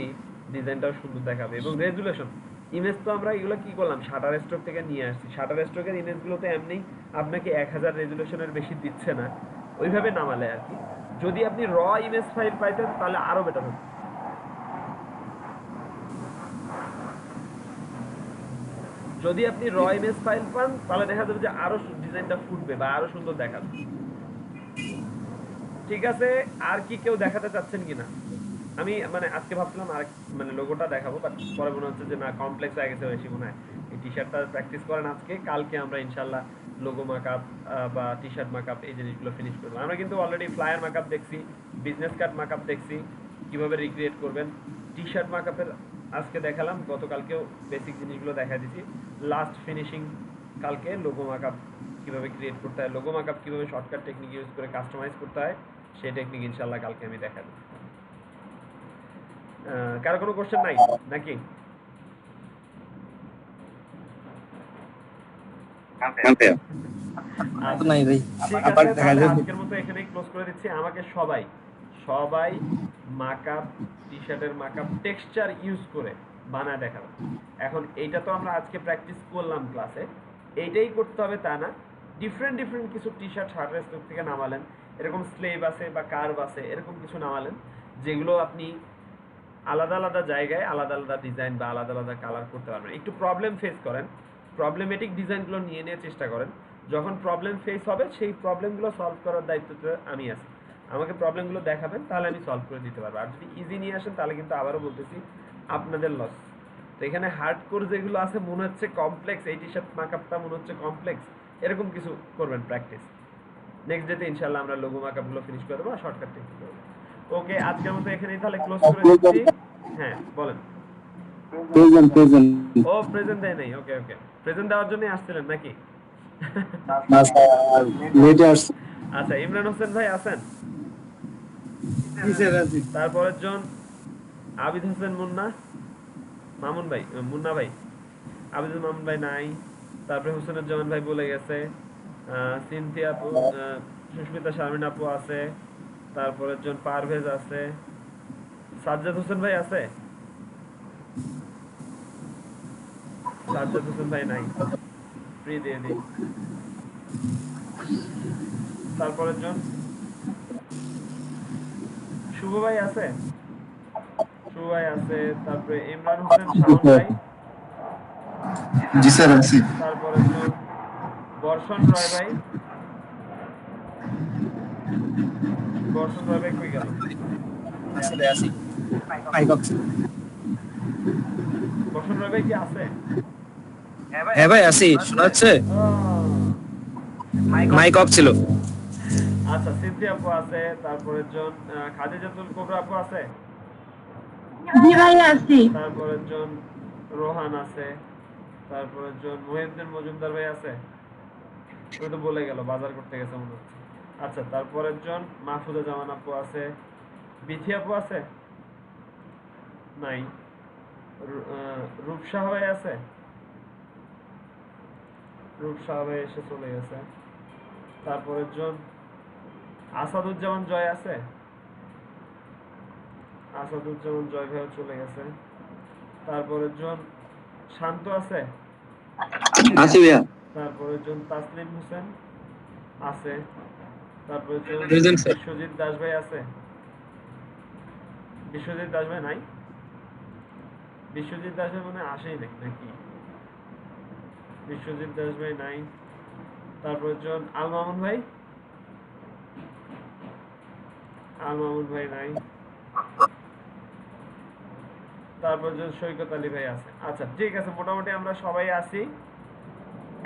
ডিজাইনটাও সুন্দর দেখাবে। এবং ইমেজ তো আমরা এগুলো কি করলাম, শাটার স্ট্রোক থেকে নিয়ে আসছি। শাটার স্ট্রোকের ইমেজগুলো তো এমনি আপনাকে 1000 রেজুলেশনের বেশি দিচ্ছে না, ওইভাবে নামালে আর কি। যদি আপনি র ইমেজ ফাইল পাইতেন তাহলে আরো বেটার হতো। যদি আপনি র ইমেজ ফাইল পান তাহলে দেখা যাবে যে আরো ডিজাইনটা ফুটবে বা আরো সুন্দর দেখাবে। ঠিক আছে, আর কি কেউ দেখাতে চাচ্ছেন কিনা? আমি মানে আজকে ভাবছিলাম আর মানে লোগোটা দেখাবো, বাট পরে মনে হচ্ছে যে না, কমপ্লেক্স হয়ে গেছে বেশি মনে হয়। এই টি শার্টটা প্র্যাকটিস করেন আজকে, কালকে আমরা ইনশাল্লাহ লোগো মাকআপ বা টি শার্ট মাকআপ এই জিনিসগুলো ফিনিশ করবো। আমরা কিন্তু অলরেডি ফ্লায়ার মাকআপ দেখছি, বিজনেস কার্ড মাকআপ দেখছি, কিভাবে রিক্রিয়েট করবেন। টি শার্ট মাকআপের আজকে দেখালাম, গতকালকেও বেসিক জিনিসগুলো দেখা দিয়েছি। লাস্ট ফিনিশিং কালকে লোগো মাকআপ কিভাবে ক্রিয়েট করতে হয়, লোগো মাকআপ কিভাবে শর্টকাট টেকনিক ইউজ করে কাস্টমাইজ করতে হয়, সেই টেকনিক ইনশাল্লাহ কালকে আমি দেখাবো। কারো কোনো কোশ্চেন নাই নাকি? তো নাই ভাই, ঠিক আবার আছে, দেখা তাহলে যাবে। আজকের মতো এখানেই ক্লোজ করে দিচ্ছি। আমাকে সবাই সবাই মাকআপ, টি শার্টের মাকআপ টেক্সচার ইউজ করে বানায় দেখাবেন। এখন এইটা তো আমরা আজকে প্র্যাকটিস করলাম ক্লাসে, এইটাই করতে হবে তা না। ডিফারেন্ট ডিফারেন্ট কিছু টি শার্ট শার্টের স্টক থেকে নামালেন, এরকম স্লেভ আছে বা কার্ভ আছে, এরকম কিছু নামালেন যেগুলো আপনি আলাদা আলাদা জায়গায় আলাদা আলাদা ডিজাইন বা আলাদা আলাদা কালার করতে পারবেন। একটু প্রবলেম ফেস করেন, প্রবলেমেটিক ডিজাইনগুলো নিয়ে নিয়ে চেষ্টা করেন। যখন প্রবলেম ফেস হবে সেই প্রবলেমগুলো সলভ করার দায়িত্বতে আমি আছি। আমাকে প্রবলেমগুলো দেখাবেন, তাহলে আমি সলভ করে দিতে পারবো। আর যদি ইজি নিয়ে আসেন তাহলে কিন্তু আবারও বলতেছি আপনাদের লস। তো এখানে হার্ড কোর যেগুলো আছে মনে হচ্ছে কমপ্লেক্স, এই টি শার্ট মাকআপটা মনে হচ্ছে কমপ্লেক্স, এরকম কিছু করবেন প্র্যাকটিস। নেক্সট ডেতে ইনশাআল্লাহ আমরা লোগো মাকআপগুলো ফিনিশ করে দেবো আর শর্টকাট টেকনিক করবো। ওকে, আজকের মতো এখানেই তাহলে ক্লোজ করে দিচ্ছি। হ্যাঁ বলেন। প্রেজেন্ট ও প্রেজেন্ট দেয় নাই, ওকে ওকে, প্রেজেন্ট দেওয়ার জন্যই আসছিলেন নাকি? মিটার্স আচ্ছা, ইমরান হোসেন ভাই আছেন? তারপরের জন আবিদ হোসেন মুন্না, মামুন ভাই, মুন্না ভাই, আবিদ হোসেন মামুন ভাই নাই। তারপরে হোসেনের জামান ভাই বলে গেছে, সিনথিয়া আপু, সুস্মিতা শারমিন আপু আছে। তারপরের জন পারভেজ আছে। সাজ্জাদ হোসেন ভাই আছে? সাজ্জাদ হোসেন ভাই নাই, ফ্রি দিয়ে দিই। তারপরের জন শুভ ভাই আছে? শুভ ভাই আছে। তারপরে ইমরান হোসেন শাওন ভাই। জি স্যার আছি। তারপরের জন বর্ষণ রয় ভাই। বর্ষণ রয় ভাই কই গেল? আসলে আসি মাইক অফ। বর্ষণ রয় ভাই কি আছে? হ্যাঁ ভাই আসি, শোনা যাচ্ছে? মাইক অফ ছিল। আচ্ছা, সিনথি আপু আছে। তারপরের জন খাদিজাতুল কোবরা আপু আছে। জি ভাই আছি। তারপরের জন রোহান আছে। তারপরের জন মহিউদ্দিন মজুমদার ভাই আছে। ওই তো বলে গেল, বাজার করতে গেছে মনে হচ্ছে। আচ্ছা, তারপরের জন মাহফুজা জামান আপু আছে। বিথি আপু আছে? নাই। রূপসাহ ভাই আছে? রূপসাহ ভাই এসে চলে গেছে। তারপরের জন আসাদুজ্জামান জয় আছে? আসাদুজ্জামান জয় ভাইও চলে গেছে। তারপরের জন শান্ত আছে? আছি ভাইয়া। তারপরের জন তাসলিম হোসেন আছে। তারপরের জন Present, sir. বিশ্বজিৎ দাস ভাই আছে? বিশ্বজিৎ দাস ভাই নাই? বিশ্বজিৎ দাস ভাই মানে আসেই নাকি? বিশ্বজিৎ দাস ভাই নাই। তারপরের জন আল মামুন ভাই? আল মামুন ভাই নাই। তারপর জন সৈকত আলী ভাই আছে। আচ্ছা ঠিক আছে, মোটামুটি আমরা সবাই আছি।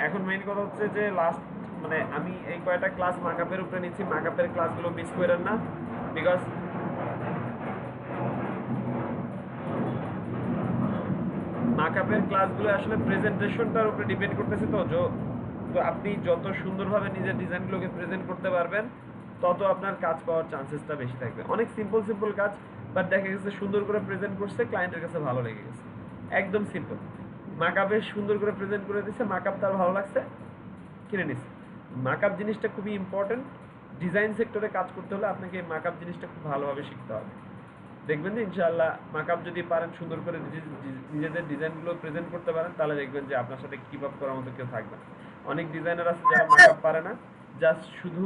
এখন মেইন কথা হচ্ছে যে লাস্ট মানে আমি এই কয়টা ক্লাস মাকআপের উপরে নিচ্ছি, মাকআপের ক্লাসগুলো মিস করেন না, বিকজ মাকআপের ক্লাসগুলো আসলে প্রেজেন্টেশনটার উপরে ডিপেন্ড করতেছে। তো আপনি যত সুন্দরভাবে নিজের ডিজাইনগুলোকে প্রেজেন্ট করতে পারবেন তত আপনার কাজ পাওয়ার চান্সেসটা বেশি থাকবে। অনেক সিম্পল সিম্পল কাজ, বাট দেখা গেছে সুন্দর করে প্রেজেন্ট করছে, ক্লায়েন্টের কাছে ভালো লেগে গেছে। একদম সিম্পল, মাকআপে সুন্দর করে প্রেজেন্ট করে দিচ্ছে, মাকআপ তার ভালো লাগছে, কিনে নিচ্ছে। মাকআপ জিনিসটা খুবই ইম্পর্টেন্ট। ডিজাইন সেক্টরে কাজ করতে হলে আপনাকে এই মাকআপ জিনিসটা খুব ভালোভাবে শিখতে হবে। দেখবেন যে ইনশাআল্লাহ মাকআপ যদি পারেন সুন্দর করে নিজেদের ডিজাইনগুলো প্রেজেন্ট করতে পারেন, তাহলে দেখবেন যে আপনার সাথে কিপ আপ করার মতো কেউ থাকবে না। অনেক ডিজাইনার আছে যারা মাকআপ পারে না, জাস্ট শুধু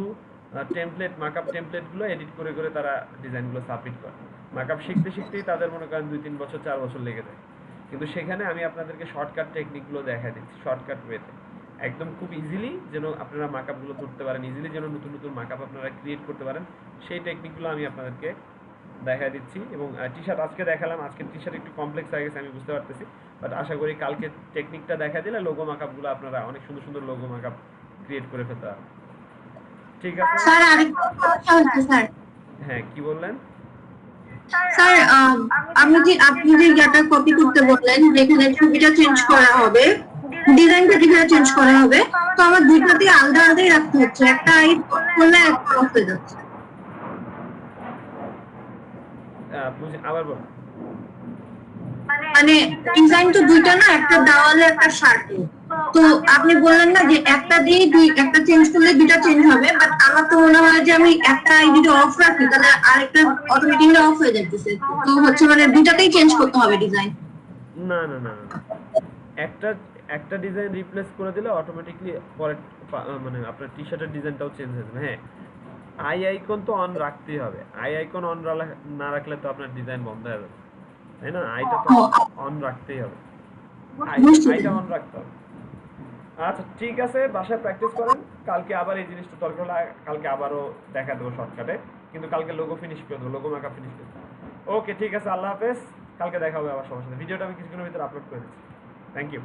টেমপ্লেট মাকআপ টেমপ্লেটগুলো এডিট করে করে তারা ডিজাইনগুলো সাবমিট করে। মাকআপ শিখতে শিখতেই তাদের মনে করেন 2-3 বছর 4 বছর লেগে যায়। কিন্তু সেখানে আমি আপনাদেরকে শর্টকাট টেকনিকগুলো দেখাই দিচ্ছি, শর্টকাট ওয়েতে একদম খুব ইজিলি যেন আপনারা মাকআপগুলো করতে পারেন, ইজিলি যেন নতুন নতুন মাকআপ আপনারা ক্রিয়েট করতে পারেন, সেই টেকনিকগুলো আমি আপনাদেরকে দেখাই দিচ্ছি। এবং টি শার্ট আজকে দেখালাম, আজকের টি শার্ট একটু কমপ্লেক্স হয়ে গেছে আমি বুঝতে পারতেছি, বাট আশা করি কালকে টেকনিকটা দেখা দিলে লোগো মাকআপগুলো আপনারা অনেক সুন্দর সুন্দর লোগো মাকআপ ক্রিয়েট করে ফেলতে পারবেন। ঠিক আছে স্যার আরেকটা কথা হচ্ছে স্যার। হ্যাঁ কি বললেন? স্যার আপনি যে ডাটা কপি করতে বললেন যেখানে ছবিটা চেঞ্জ করা হবে, ডিজাইনটা যেখানে চেঞ্জ করা হবে, তো আমার দুইটাতে আলাদা আলাদাই রাখতে হচ্ছে, একটা আই করলে একটা অফ হয়ে যাচ্ছে। আবার বল। মানে ডিজাইন তো দুইটা না, একটা দেওয়ালে একটা শার্টে। তো আপনি বললেন না যে একটা দিয়ে একটা চেঞ্জ করলে দুইটা চেঞ্জ হবে, বাট আমার তো মনে হয় যে আমি একটা আইডিটা অফ রাখি তাহলে আরেকটা অটোমেটিকলি অফ হয়ে যাচ্ছে। তো হচ্ছে মানে দুইটাতেই চেঞ্জ করতে হবে ডিজাইন। না না না না, একটা ডিজাইন রিপ্লেস করে দিলে অটোমেটিকলি পরে মানে আপনার টি শার্টের ডিজাইনটাও চেঞ্জ হয়ে যাবে। হ্যাঁ আই আইকন তো অন রাখতেই হবে, আই আইকন অন না রাখলে তো আপনার ডিজাইন বন্ধ হয়ে যাবে, তাই না? আইটা তো অন রাখতেই হবে, আইটা অন রাখতে হবে। আচ্ছা ঠিক আছে, বাসায় প্র্যাকটিস করেন, কালকে আবার এই জিনিসটা দরকার হলে কালকে আবারও দেখা দেবো শর্টকাটে, কিন্তু কালকে লোগো ফিনিশ করে দেবো, লোগো মেকআপ ফিনিশ করে দেবো। ওকে ঠিক আছে, আল্লাহ হাফেজ, কালকে দেখা হবে আবার সবার সাথে। ভিডিওটা আমি কিছুক্ষণের ভিতরে আপলোড করে দিচ্ছি। Thank you.